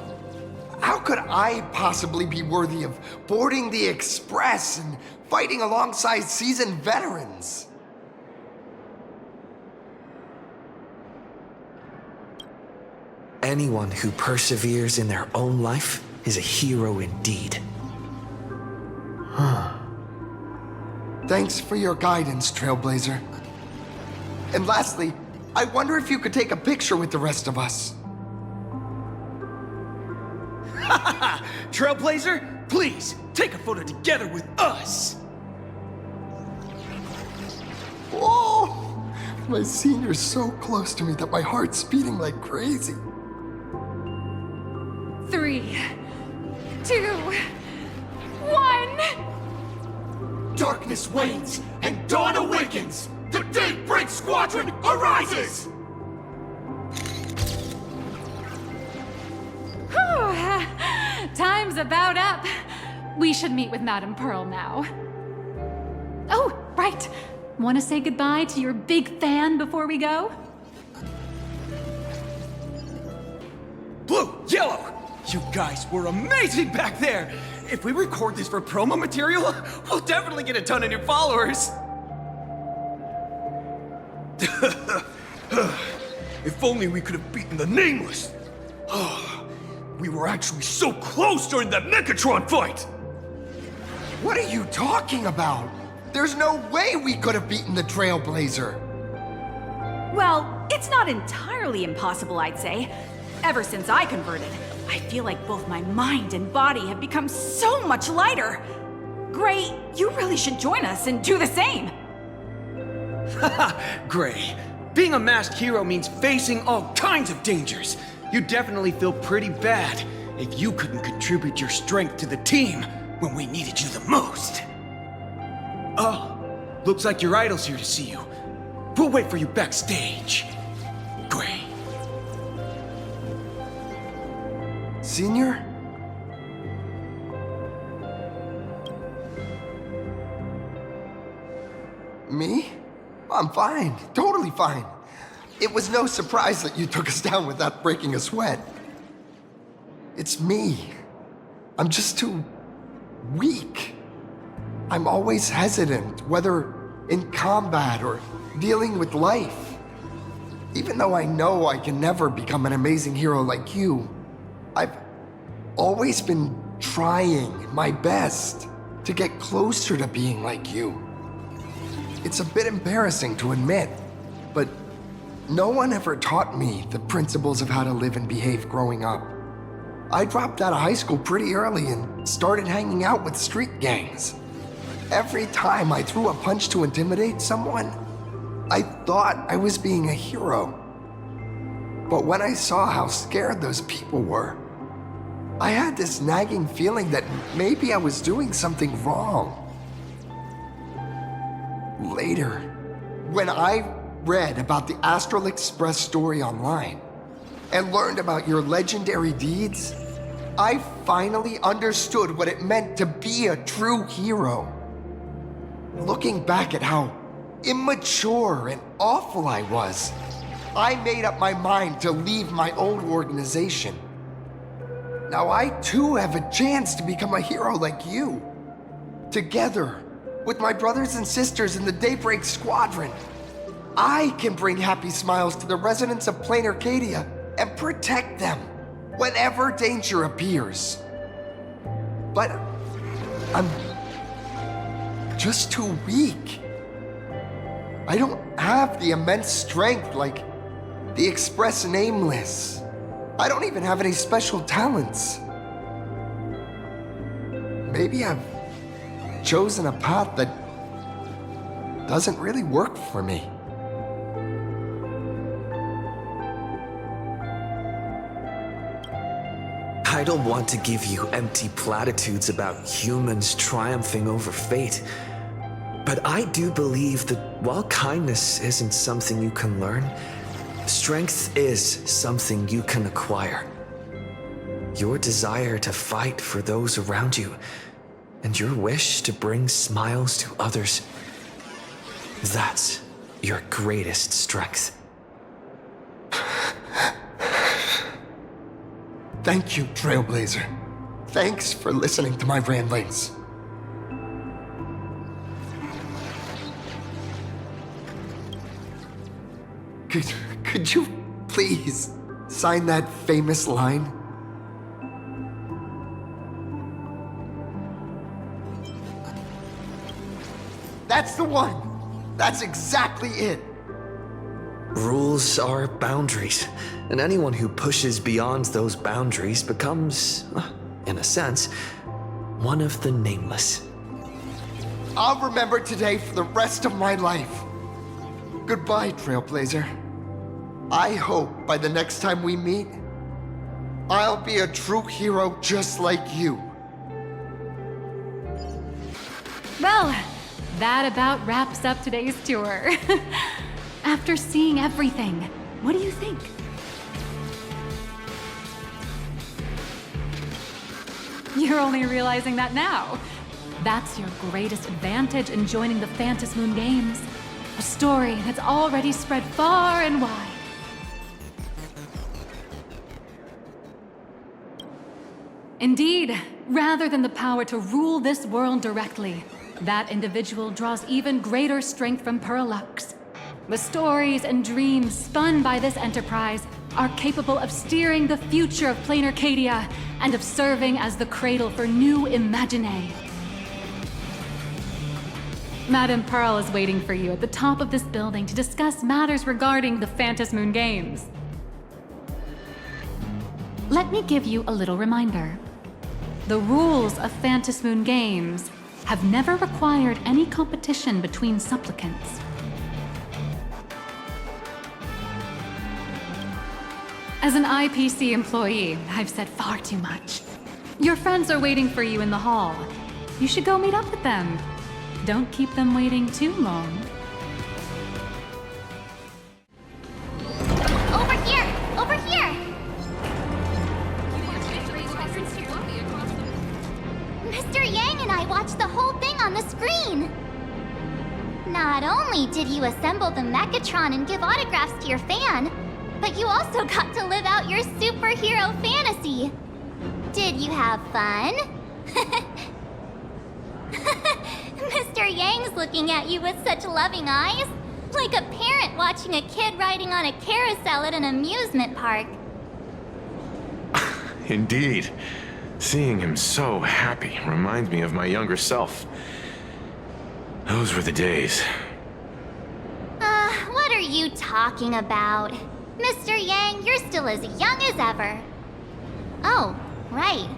S9: How could I possibly be worthy of boarding the Express and fighting alongside seasoned veterans?
S7: Anyone who perseveres in their own life is a hero indeed.
S9: Thanks for your guidance, Trailblazer. And lastly, I wonder if you could take a picture with the rest of us.
S13: Trailblazer, please, take a photo together with us!
S9: Oh, my senior's so close to me that my heart's beating like crazy.
S6: 3, 2, 1.
S13: Darkness wanes and dawn awakens! The Daybreak Squadron arises!
S6: Time's about up. We should meet with Madame Pearl now. Oh, right. Want to say goodbye to your big fan before we go?
S13: Blue, yellow! You guys were amazing back there! If we record this for promo material, we'll definitely get a ton of new followers! If only we could have beaten the Nameless! We were actually so close during that Megatron fight!
S9: What are you talking about? There's no way we could have beaten the Trailblazer.
S14: Well, it's not entirely impossible, I'd say. Ever since I converted, I feel like both my mind and body have become so much lighter. Gray, you really should join us and do the same.
S13: Haha, Gray. Being a masked hero means facing all kinds of dangers. You definitely feel pretty bad if you couldn't contribute your strength to the team when we needed you the most. Oh, looks like your idol's here to see you. We'll wait for you backstage. Gray.
S9: Senior? Me? I'm fine. Totally fine. It was no surprise that you took us down without breaking a sweat. It's me. I'm just too weak. I'm always hesitant, whether in combat or dealing with life. Even though I know I can never become an amazing hero like you, I've always been trying my best to get closer to being like you. It's a bit embarrassing to admit, but no one ever taught me the principles of how to live and behave growing up. I dropped out of high school pretty early and started hanging out with street gangs. Every time I threw a punch to intimidate someone, I thought I was being a hero. But when I saw how scared those people were, I had this nagging feeling that maybe I was doing something wrong. Later, when I read about the Astral Express story online and learned about your legendary deeds, I finally understood what it meant to be a true hero. Looking back at how immature and awful I was, I made up my mind to leave my old organization. Now I too have a chance to become a hero like you. Together, with my brothers and sisters in the Daybreak Squadron, I can bring happy smiles to the residents of Plain Arcadia and protect them whenever danger appears. But I'm just too weak. I don't have the immense strength like the Express Nameless. I don't even have any special talents. Maybe I've chosen a path that doesn't really work for me.
S7: I don't want to give you empty platitudes about humans triumphing over fate, but I do believe that while kindness isn't something you can learn, strength is something you can acquire. Your desire to fight for those around you, and your wish to bring smiles to others, that's your greatest strength.
S9: Thank you, Trailblazer. Thanks for listening to my ramblings. Could you please sign that famous line? That's the one! That's exactly it!
S7: Rules are boundaries, and anyone who pushes beyond those boundaries becomes, in a sense, one of the nameless.
S9: I'll remember today for the rest of my life. Goodbye, Trailblazer. I hope by the next time we meet, I'll be a true hero just like you.
S6: Well, that about wraps up today's tour. After seeing everything, what do you think? You're only realizing that now. That's your greatest advantage in joining the Phantasmoon Games. A story that's already spread far and wide. Indeed, rather than the power to rule this world directly, that individual draws even greater strength from Pearluxe. The stories and dreams spun by this enterprise are capable of steering the future of plain Arcadia and of serving as the cradle for new imaginae. Madame Pearl is waiting for you at the top of this building to discuss matters regarding the Phantasmoon Games. Let me give you a little reminder. The rules of Phantasmoon Games have never required any competition between supplicants. As an IPC employee, I've said far too much. Your friends are waiting for you in the hall. You should go meet up with them. Don't keep them waiting too long.
S2: Over here! Over here! Mr. Yang and I watched the whole thing on the screen! Not only did you assemble the Mechatron and give autographs to your fan, but you also got to live out your superhero fantasy. Did you have fun? Mr. Yang's looking at you with such loving eyes, like a parent watching a kid riding on a carousel at an amusement park.
S5: Indeed. Seeing him so happy reminds me of my younger self. Those were the days.
S2: What are you talking about? Mr. Yang, you're still as young as ever. Oh, right.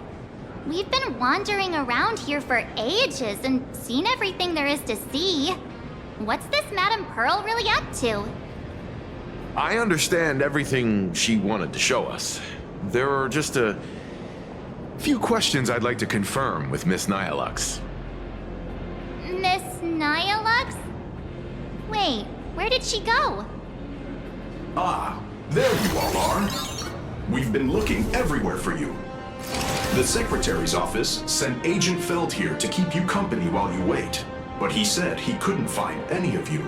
S2: We've been wandering around here for ages and seen everything there is to see. What's this Madame Pearl really up to?
S5: I understand everything she wanted to show us. There are just a few questions I'd like to confirm with Miss Nihilux.
S2: Miss Nihilux? Wait, where did she go?
S3: Ah, there you all are. We've been looking everywhere for you. The Secretary's office sent Agent Feld here to keep you company while you wait, but he said he couldn't find any of you.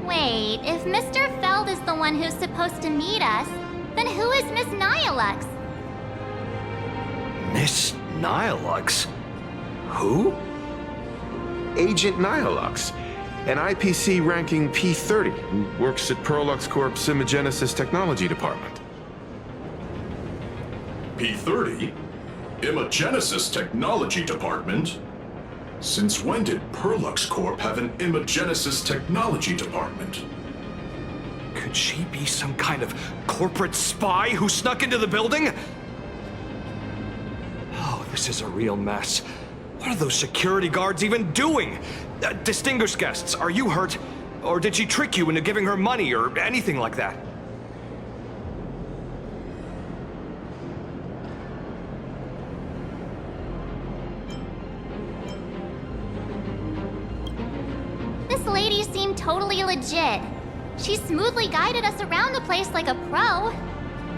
S2: Wait, if Mr. Feld is the one who's supposed to meet us, then who is Miss Nihilux?
S7: Miss Nihilux? Who?
S5: Agent Nihilux, an IPC ranking P30 who works at Pearluxe Corp's Imagenesis Technology Department.
S3: P30? Imagenesis Technology Department? Since when did Pearluxe Corp have an Imagenesis Technology Department?
S11: Could she be some kind of corporate spy who snuck into the building? Oh, this is a real mess. What are those security guards even doing? Distinguished guests, are you hurt? Or did she trick you into giving her money or anything like that?
S2: This lady seemed totally legit. She smoothly guided us around the place like a pro.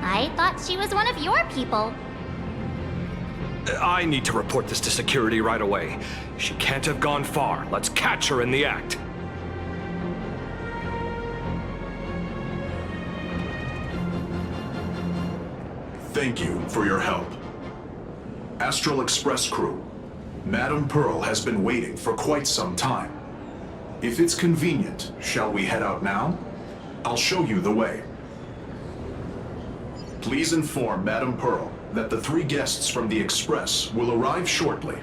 S2: I thought she was one of your people.
S11: I need to report this to security right away. She can't have gone far. Let's catch her in the act.
S3: Thank you for your help. Astral Express crew, Madame Pearl has been waiting for quite some time. If it's convenient, shall we head out now? I'll show you the way. Please inform Madame Pearl that the 3 guests from the Express will arrive shortly.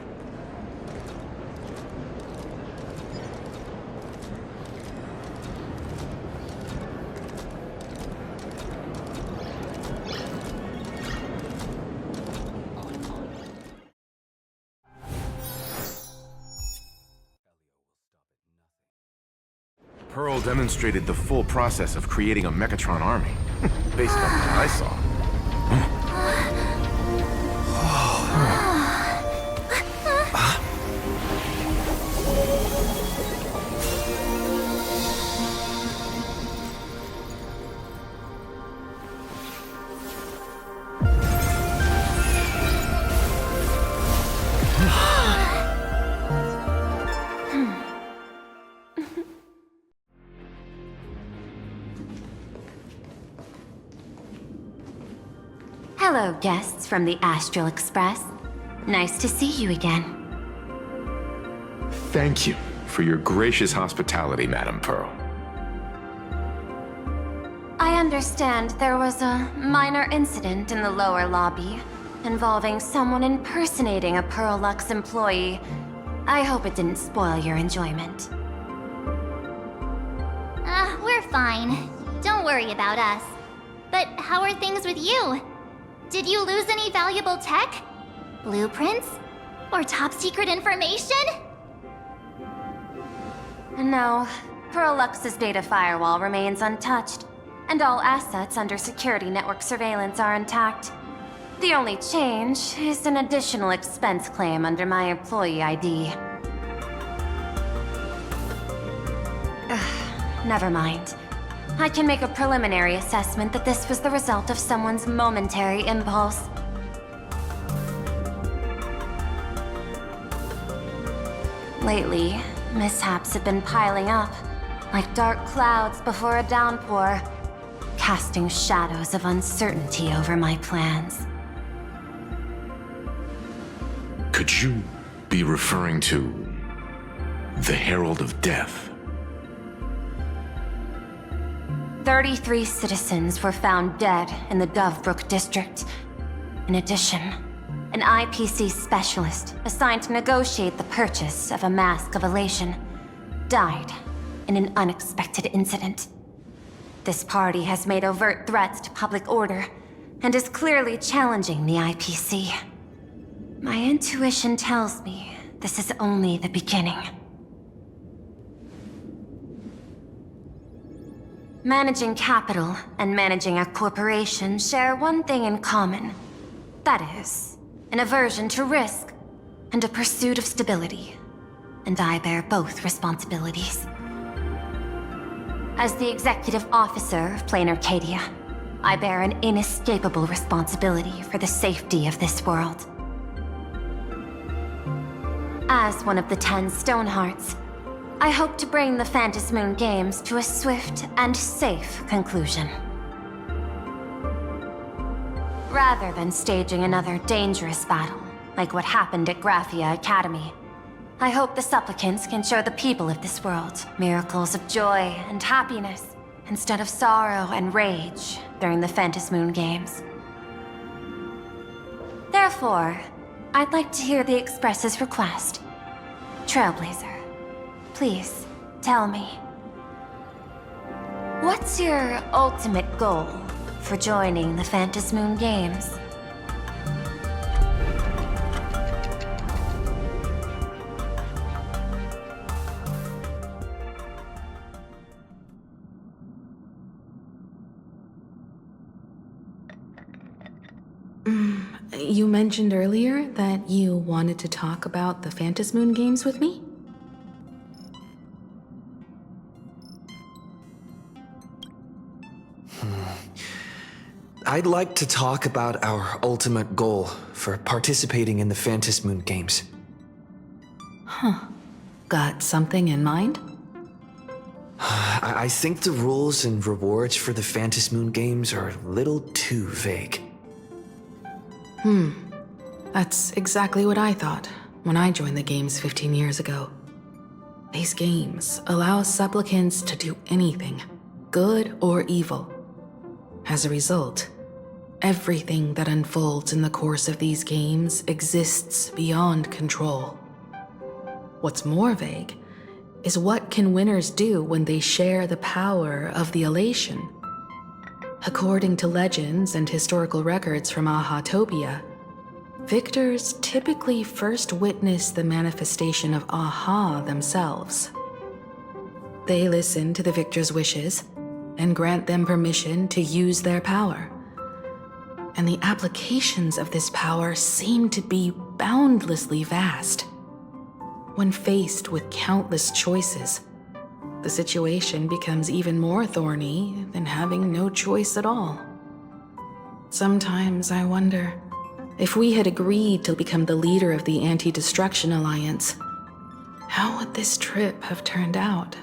S5: Pearl demonstrated the full process of creating a Mechatron army, based on what I saw.
S15: Hello, guests from the Astral Express. Nice to see you again.
S5: Thank you for your gracious hospitality, Madam Pearl.
S15: I understand there was a minor incident in the lower lobby involving someone impersonating a Pearluxe employee. I hope it didn't spoil your enjoyment.
S2: We're fine. Don't worry about us. But how are things with you? Did you lose any valuable tech? Blueprints? Or top-secret information?
S15: No, Pearluxe's data firewall remains untouched, and all assets under security network surveillance are intact. The only change is an additional expense claim under my employee ID. Never mind. I can make a preliminary assessment that this was the result of someone's momentary impulse. Lately, mishaps have been piling up, like dark clouds before a downpour, casting shadows of uncertainty over my plans.
S5: Could you be referring to the Herald of Death?
S15: 33 citizens were found dead in the Dovebrook district. In addition, an IPC specialist assigned to negotiate the purchase of a mask of elation died in an unexpected incident. This party has made overt threats to public order and is clearly challenging the IPC. My intuition tells me this is only the beginning. Managing capital and managing a corporation share one thing in common. That is, an aversion to risk and a pursuit of stability. And I bear both responsibilities. As the executive officer of Plain Arcadia, I bear an inescapable responsibility for the safety of this world. As one of the 10 Stonehearts, I hope to bring the Phantasmoon Games to a swift and safe conclusion. Rather than staging another dangerous battle, like what happened at Graphia Academy, I hope the supplicants can show the people of this world miracles of joy and happiness, instead of sorrow and rage during the Phantasmoon Games. Therefore, I'd like to hear the Express's request. Trailblazer, please, tell me. What's your ultimate goal for joining the Phantasmoon Games?
S16: You mentioned earlier that you wanted to talk about the Phantasmoon Games with me?
S7: I'd like to talk about our ultimate goal for participating in the Phantasmoon Games.
S16: Huh. Got something in mind?
S7: I think the rules and rewards for the Phantasmoon Games are a little too vague.
S16: That's exactly what I thought when I joined the games 15 years ago. These games allow supplicants to do anything, good or evil. As a result, everything that unfolds in the course of these games exists beyond control. What's more vague is what can winners do when they share the power of the elation. According to legends and historical records from Ahatopia, victors typically first witness the manifestation of Aha themselves. They listen to the victor's wishes and grant them permission to use their power. And the applications of this power seem to be boundlessly vast. When faced with countless choices, the situation becomes even more thorny than having no choice at all. Sometimes I wonder, if we had agreed to become the leader of the Anti-Destruction Alliance, how would this trip have turned out?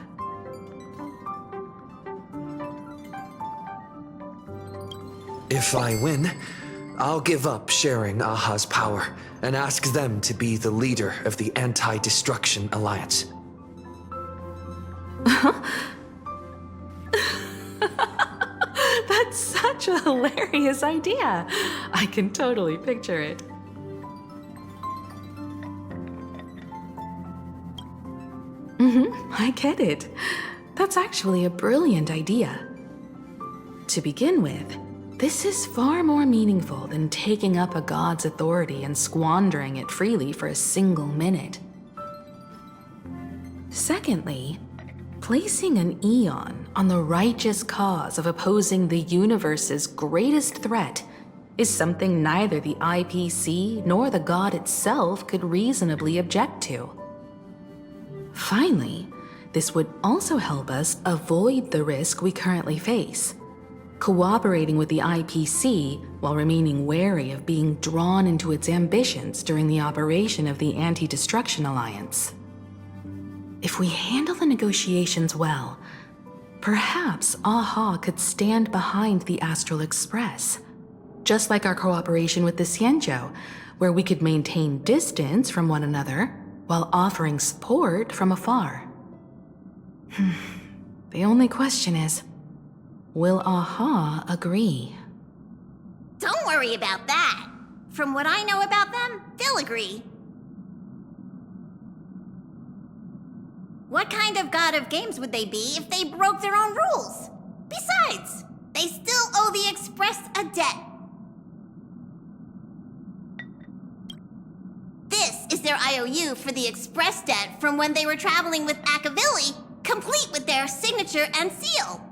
S7: If I win, I'll give up sharing Aha's power and ask them to be the leader of the Anti-Destruction Alliance.
S16: That's such a hilarious idea. I can totally picture it. I get it. That's actually a brilliant idea. To begin with, this is far more meaningful than taking up a god's authority and squandering it freely for a single minute. Secondly, placing an Aeon on the righteous cause of opposing the universe's greatest threat is something neither the IPC nor the god itself could reasonably object to. Finally, this would also help us avoid the risk we currently face, cooperating with the IPC while remaining wary of being drawn into its ambitions during the operation of the Anti-Destruction Alliance. If we handle the negotiations well, perhaps Aha could stand behind the Astral Express, just like our cooperation with the Xianzhou, where we could maintain distance from one another while offering support from afar. The only question is, will Aha agree?
S2: Don't worry about that. From what I know about them, they'll agree. What kind of god of games would they be if they broke their own rules? Besides, they still owe the Express a debt. This is their IOU for the Express debt from when they were traveling with Akavili, complete with their signature and seal.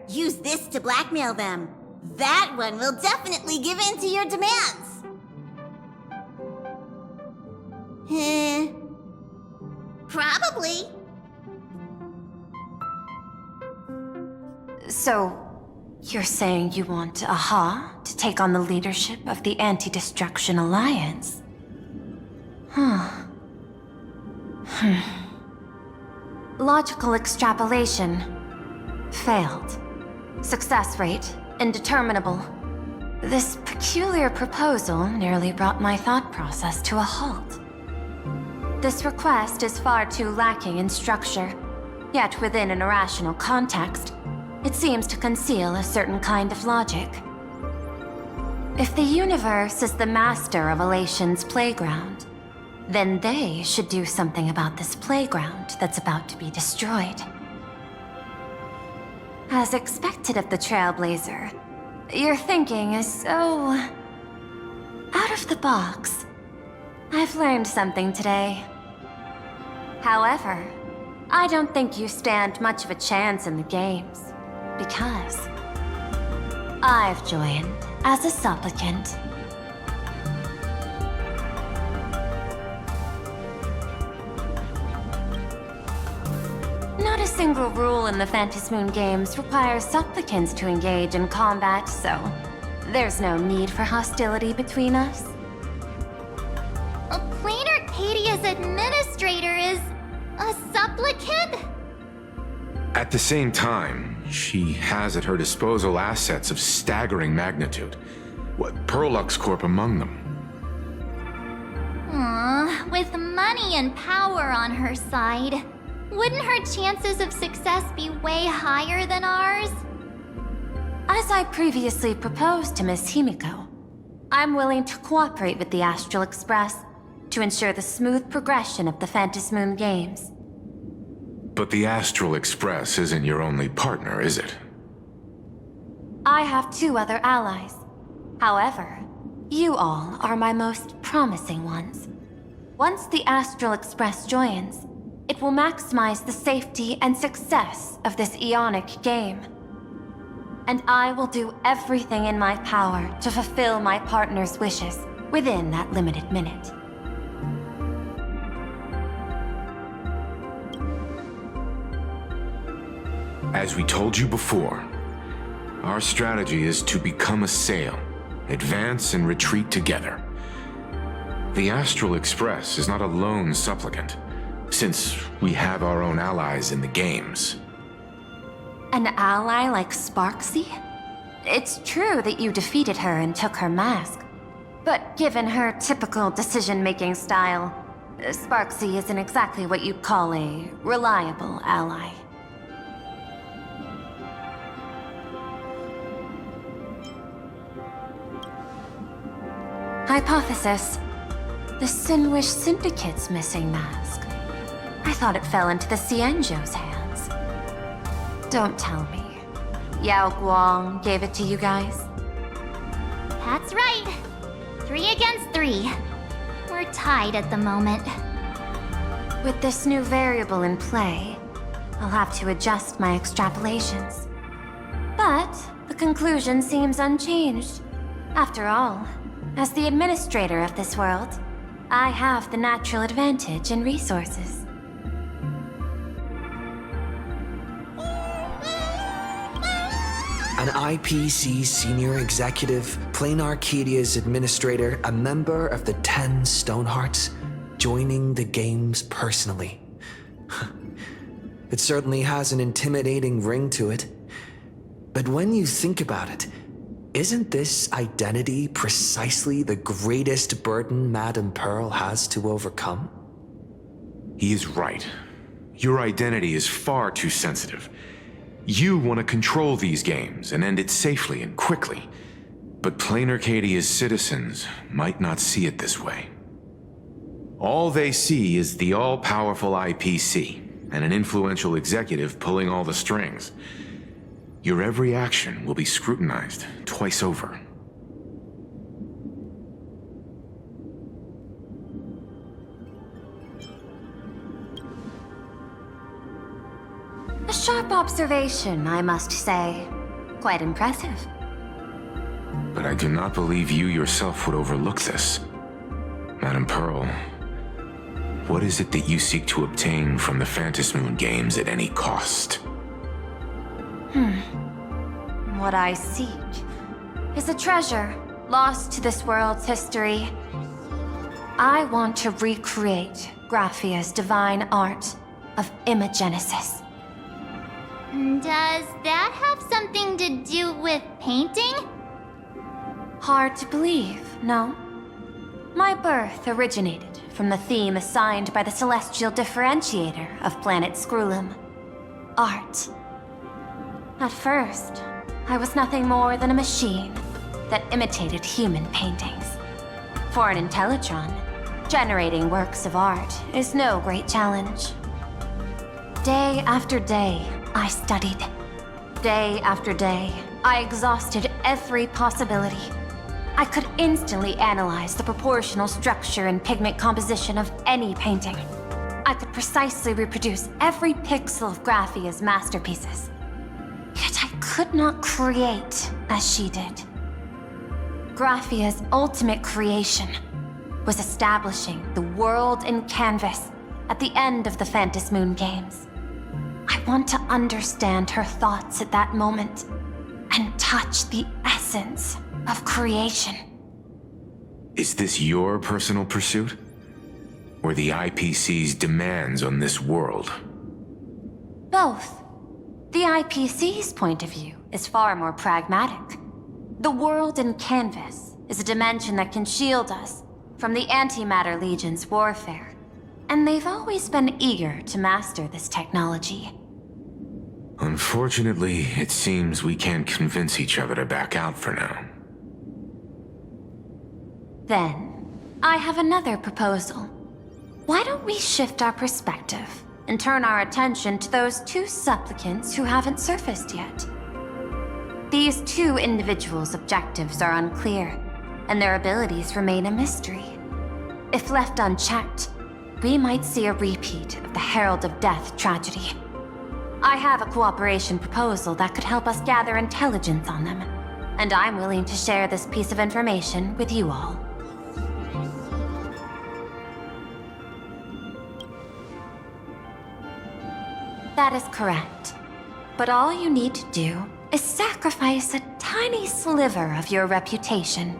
S2: Use this to blackmail them. That one will definitely give in to your demands. Probably.
S15: So, you're saying you want Aha to take on the leadership of the Anti-Destruction Alliance? Logical extrapolation. Failed. Success rate, indeterminable. This peculiar proposal nearly brought my thought process to a halt. This request is far too lacking in structure, yet within an irrational context, it seems to conceal a certain kind of logic. If the universe is the master of Elation's playground, then they should do something about this playground that's about to be destroyed. As expected of the Trailblazer, your thinking is so out of the box. I've learned something today. However, I don't think you stand much of a chance in the games, because I've joined as a supplicant. Not a single rule in the Phantasmoon games requires supplicants to engage in combat, so there's no need for hostility between us.
S5: At the same time, she has at her disposal assets of staggering magnitude. Pearluxe Corp among them.
S2: With money and power on her side, wouldn't her chances of success be way higher than ours?
S15: As I previously proposed to Miss Himiko, I'm willing to cooperate with the Astral Express to ensure the smooth progression of the Phantasmoon Games.
S5: But the Astral Express isn't your only partner, is it?
S15: I have 2 other allies. However, you all are my most promising ones. Once the Astral Express joins, it will maximize the safety and success of this Ionic game. And I will do everything in my power to fulfill my partner's wishes within that limited minute.
S5: As we told you before, our strategy is to become a sail, advance and retreat together. The Astral Express is not a lone supplicant, since we have our own allies in the games.
S15: An ally like Sparksy? It's true that you defeated her and took her mask. But given her typical decision-making style, Sparksy isn't exactly what you'd call a reliable ally. Hypothesis. The Sinwish Syndicate's missing mask. I thought it fell into the Cienjo's hands. Don't tell me. Yao Guang gave it to you guys?
S2: That's right. 3 against 3. We're tied at the moment.
S15: With this new variable in play, I'll have to adjust my extrapolations. But the conclusion seems unchanged. After all, as the administrator of this world, I have the natural advantage in resources.
S7: An IPC senior executive, Plain Arcadia's administrator, a member of the 10 Stonehearts, joining the games personally. It certainly has an intimidating ring to it. But when you think about it, isn't this identity precisely the greatest burden Madame Pearl has to overcome?
S5: He is right. Your identity is far too sensitive. You want to control these games and end it safely and quickly. But Plain Arcadia's citizens might not see it this way. All they see is the all-powerful IPC and an influential executive pulling all the strings. Your every action will be scrutinized twice over.
S15: A sharp observation, I must say. Quite impressive.
S5: But I do not believe you yourself would overlook this. Madame Pearl, what is it that you seek to obtain from the Phantasmoon Games at any cost?
S15: What I seek is a treasure lost to this world's history. I want to recreate Graphia's divine art of imagenesis.
S2: Does that have something to do with painting?
S15: Hard to believe, no? My birth originated from the theme assigned by the celestial differentiator of planet Scrulum: art. At first, I was nothing more than a machine that imitated human paintings. For an Intellitron, generating works of art is no great challenge. Day after day, I studied. Day after day, I exhausted every possibility. I could instantly analyze the proportional structure and pigment composition of any painting. I could precisely reproduce every pixel of Graphia's masterpieces. Yet I could not create as she did. Graphia's ultimate creation was establishing the world in canvas at the end of the Phantasmoon Games. I want to understand her thoughts at that moment and touch the essence of creation.
S5: Is this your personal pursuit? Or the IPC's demands on this world?
S15: Both. The IPC's point of view is far more pragmatic. The world in canvas is a dimension that can shield us from the Antimatter Legion's warfare, and they've always been eager to master this technology.
S5: Unfortunately, it seems we can't convince each other to back out for now.
S15: Then, I have another proposal. Why don't we shift our perspective and turn our attention to those two supplicants who haven't surfaced yet? These two individuals' objectives are unclear, and their abilities remain a mystery. If left unchecked, we might see a repeat of the Herald of Death tragedy. I have a cooperation proposal that could help us gather intelligence on them, and I'm willing to share this piece of information with you all. That is correct. But all you need to do is sacrifice a tiny sliver of your reputation.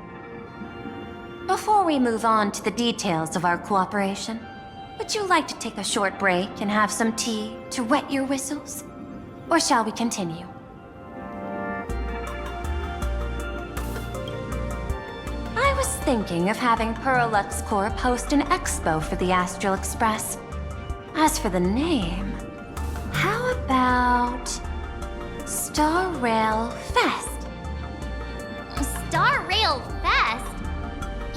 S15: Before we move on to the details of our cooperation, would you like to take a short break and have some tea to wet your whistles? Or shall we continue? I was thinking of having Pearluxe Corp host an expo for the Astral Express. As for the name, how about Star Rail Fest?
S2: Star Rail Fest?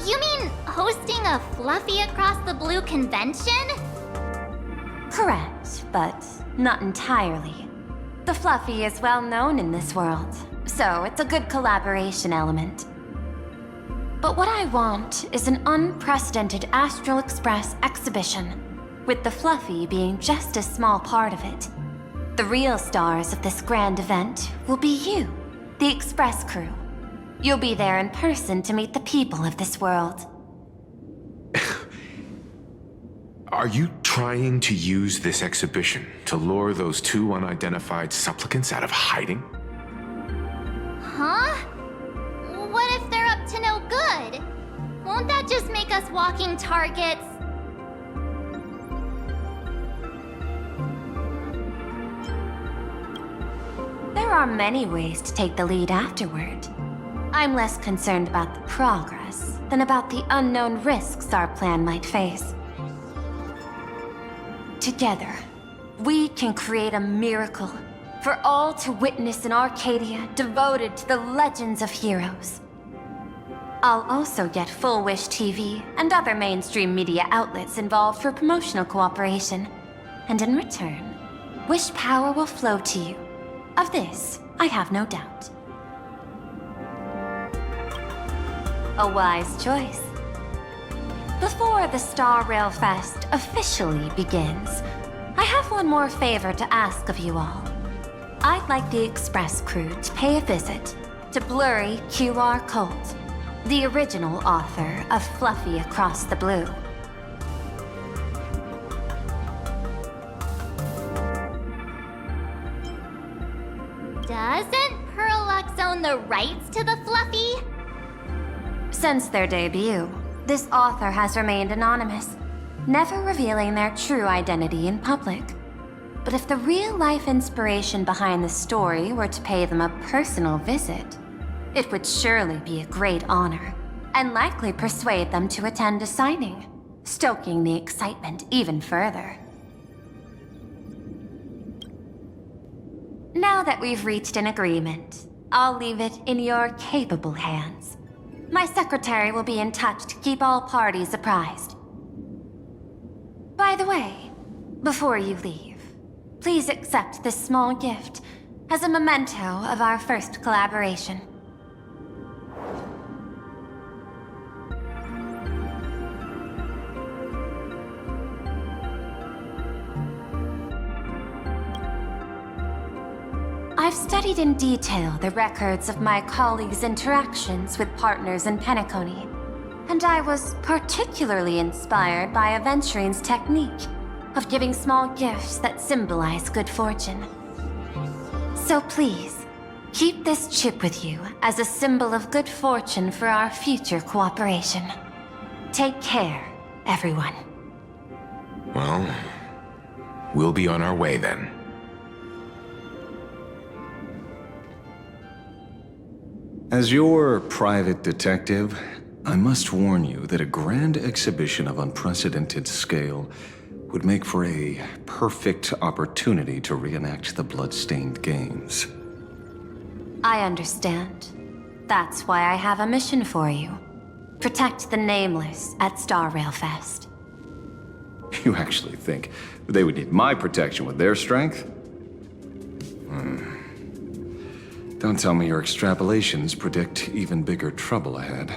S2: You mean hosting a Fluffy Across the Blue convention?
S15: Correct, but not entirely. The Fluffy is well known in this world, so it's a good collaboration element. But what I want is an unprecedented Astral Express exhibition, with the Fluffy being just a small part of it. The real stars of this grand event will be you, the Express crew. You'll be there in person to meet the people of this world.
S5: Are you trying to use this exhibition to lure those two unidentified supplicants out of hiding?
S2: Huh? What if they're up to no good? Won't that just make us walking targets?
S15: There are many ways to take the lead afterward. I'm less concerned about the progress than about the unknown risks our plan might face. Together, we can create a miracle for all to witness in Arcadia devoted to the legends of heroes. I'll also get Full Wish TV and other mainstream media outlets involved for promotional cooperation. And in return, wish power will flow to you. Of this, I have no doubt. A wise choice. Before the Star Rail Fest officially begins, I have one more favor to ask of you all. I'd like the Express crew to pay a visit to Blurry QR Colt, the original author of Fluffy Across the Blue.
S2: Doesn't Pearluxe own the rights to the Fluffy?
S15: Since their debut, this author has remained anonymous, never revealing their true identity in public. But if the real-life inspiration behind the story were to pay them a personal visit, it would surely be a great honor, and likely persuade them to attend a signing, stoking the excitement even further. Now that we've reached an agreement, I'll leave it in your capable hands. My secretary will be in touch to keep all parties apprised. By the way, before you leave, please accept this small gift as a memento of our first collaboration. I've studied in detail the records of my colleagues' interactions with partners in Penacony, and I was particularly inspired by Aventurine's technique of giving small gifts that symbolize good fortune. So please, keep this chip with you as a symbol of good fortune for our future cooperation. Take care, everyone.
S5: Well, we'll be on our way then.
S17: As your private detective, I must warn you that a grand exhibition of unprecedented scale would make for a perfect opportunity to reenact the blood-stained games.
S15: I understand. That's why I have a mission for you. Protect the Nameless at Star Rail Fest.
S17: You actually think they would need my protection with their strength? Don't tell me your extrapolations predict even bigger trouble ahead.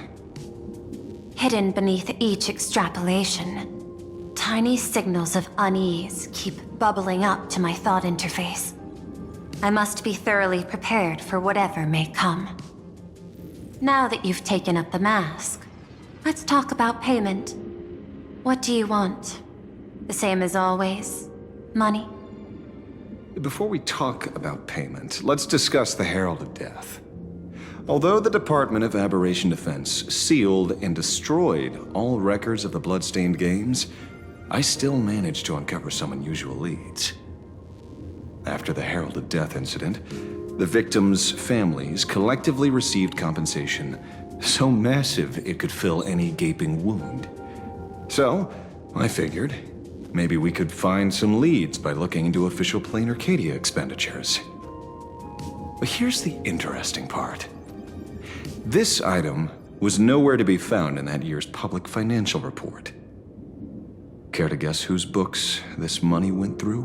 S15: Hidden beneath each extrapolation, tiny signals of unease keep bubbling up to my thought interface. I must be thoroughly prepared for whatever may come. Now that you've taken up the mask, let's talk about payment. What do you want? The same as always? Money?
S17: Before we talk about payment, let's discuss the Herald of Death. Although the Department of Aberration Defense sealed and destroyed all records of the blood-stained games, I still managed to uncover some unusual leads. After the Herald of Death incident, the victims' families collectively received compensation so massive it could fill any gaping wound. So, I figured, maybe we could find some leads by looking into official Plain Arcadia expenditures. But here's the interesting part. This item was nowhere to be found in that year's public financial report. Care to guess whose books this money went through?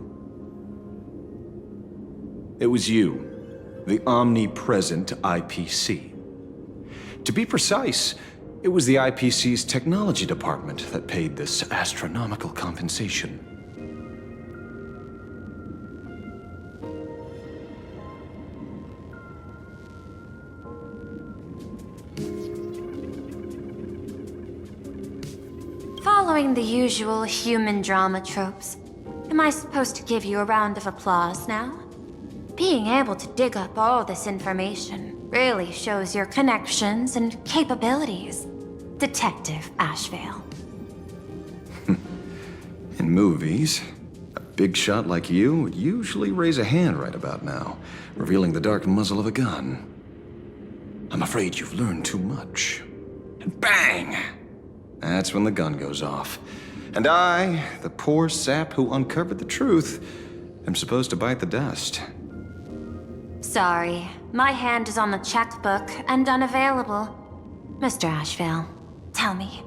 S17: It was you, the omnipresent IPC. To be precise, it was the IPC's technology department that paid this astronomical compensation.
S15: Following the usual human drama tropes, am I supposed to give you a round of applause now? Being able to dig up all this information really shows your connections and capabilities, Detective Ashvale.
S17: In movies, a big shot like you would usually raise a hand right about now, revealing the dark muzzle of a gun. I'm afraid you've learned too much. And bang! That's when the gun goes off. And I, the poor sap who uncovered the truth, am supposed to bite the dust.
S15: Sorry, my hand is on the checkbook and unavailable. Mr. Ashvale, tell me,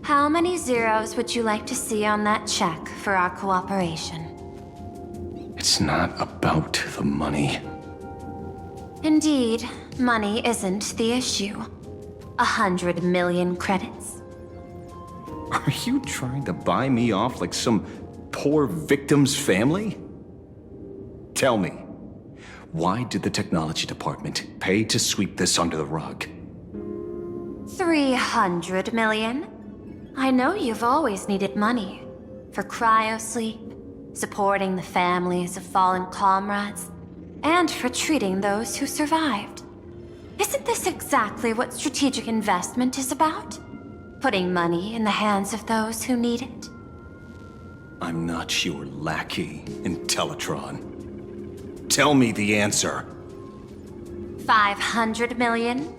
S15: how many zeros would you like to see on that check for our cooperation?
S17: It's not about the money.
S15: Indeed, money isn't the issue. 100 million credits.
S17: Are you trying to buy me off like some poor victim's family? Tell me, why did the technology department pay to sweep this under the rug?
S15: 300 million? I know you've always needed money. For cryosleep, supporting the families of fallen comrades, and for treating those who survived. Isn't this exactly what strategic investment is about? Putting money in the hands of those who need it?
S17: I'm not your lackey, Intellitron. Tell me the answer.
S15: 500 million?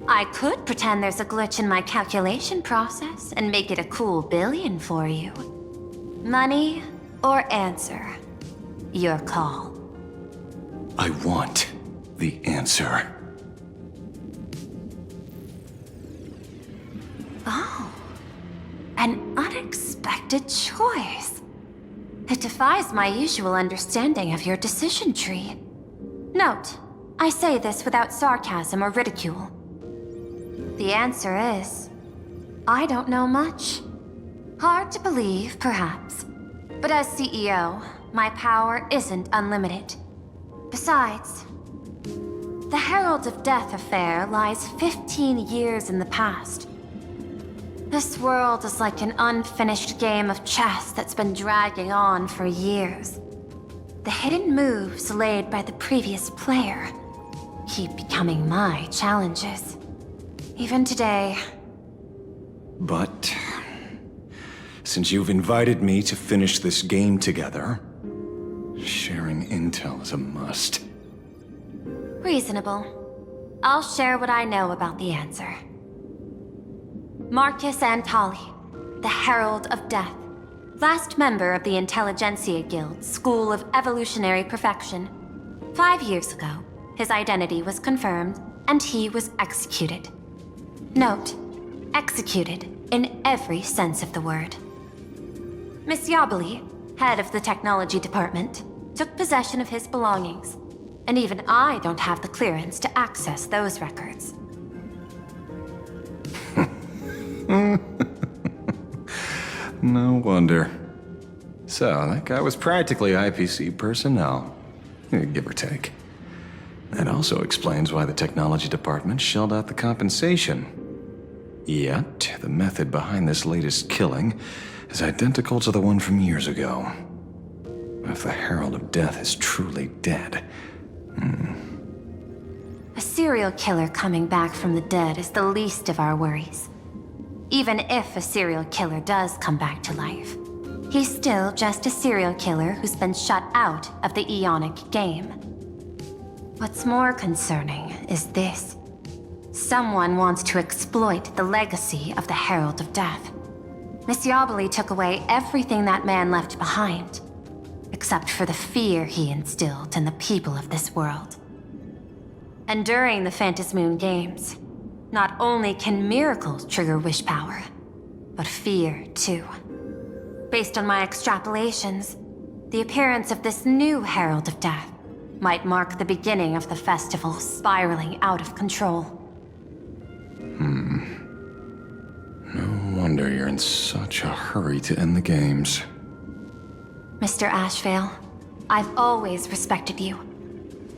S15: I could pretend there's a glitch in my calculation process and make it a cool billion for you. Money or answer? Your call.
S17: I want the answer.
S15: Oh, an unexpected choice. It defies my usual understanding of your decision tree. Note, I say this without sarcasm or ridicule. The answer is, I don't know much. Hard to believe, perhaps. But as CEO, my power isn't unlimited. Besides, the Herald of Death affair lies 15 years in the past. This world is like an unfinished game of chess that's been dragging on for years. The hidden moves laid by the previous player keep becoming my challenges. Even today.
S17: But since you've invited me to finish this game together, sharing intel is a must.
S15: Reasonable. I'll share what I know about the answer. Marcus Antali, the Herald of Death, last member of the Intelligentsia Guild School of Evolutionary Perfection. 5 years ago, his identity was confirmed, and he was executed. Note, executed in every sense of the word. Miss Yabali, head of the technology department, took possession of his belongings, and even I don't have the clearance to access those records.
S17: No wonder. So, that guy was practically IPC personnel, give or take. That also explains why the technology department shelled out the compensation. Yet, the method behind this latest killing is identical to the one from years ago. If the Herald of Death is truly dead...
S15: A serial killer coming back from the dead is the least of our worries. Even if a serial killer does come back to life, he's still just a serial killer who's been shut out of the Ionic game. What's more concerning is this. Someone wants to exploit the legacy of the Herald of Death. Miss Yabali took away everything that man left behind, except for the fear he instilled in the people of this world. And during the Phantasmoon Games, not only can miracles trigger wish power, but fear too. Based on my extrapolations, the appearance of this new Herald of Death might mark the beginning of the festival spiraling out of control.
S17: No wonder you're in such a hurry to end the games.
S15: Mr. Ashvale, I've always respected you.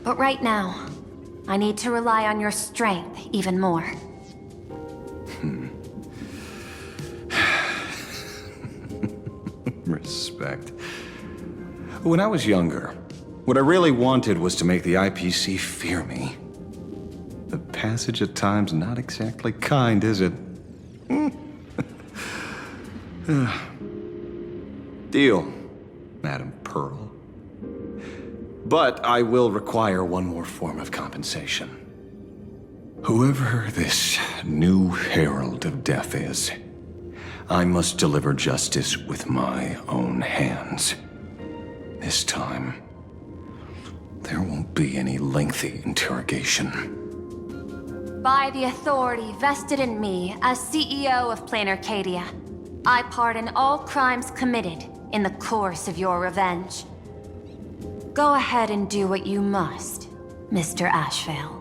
S15: But right now, I need to rely on your strength even more.
S17: Respect. When I was younger, what I really wanted was to make the IPC fear me. The passage of time's not exactly kind, is it? Deal, Madam Pearl. But I will require one more form of compensation. Whoever this new Herald of Death is, I must deliver justice with my own hands. This time, there won't be any lengthy interrogation.
S15: By the authority vested in me as CEO of Plain Arcadia, I pardon all crimes committed in the course of your revenge. Go ahead and do what you must, Mr. Ashvale.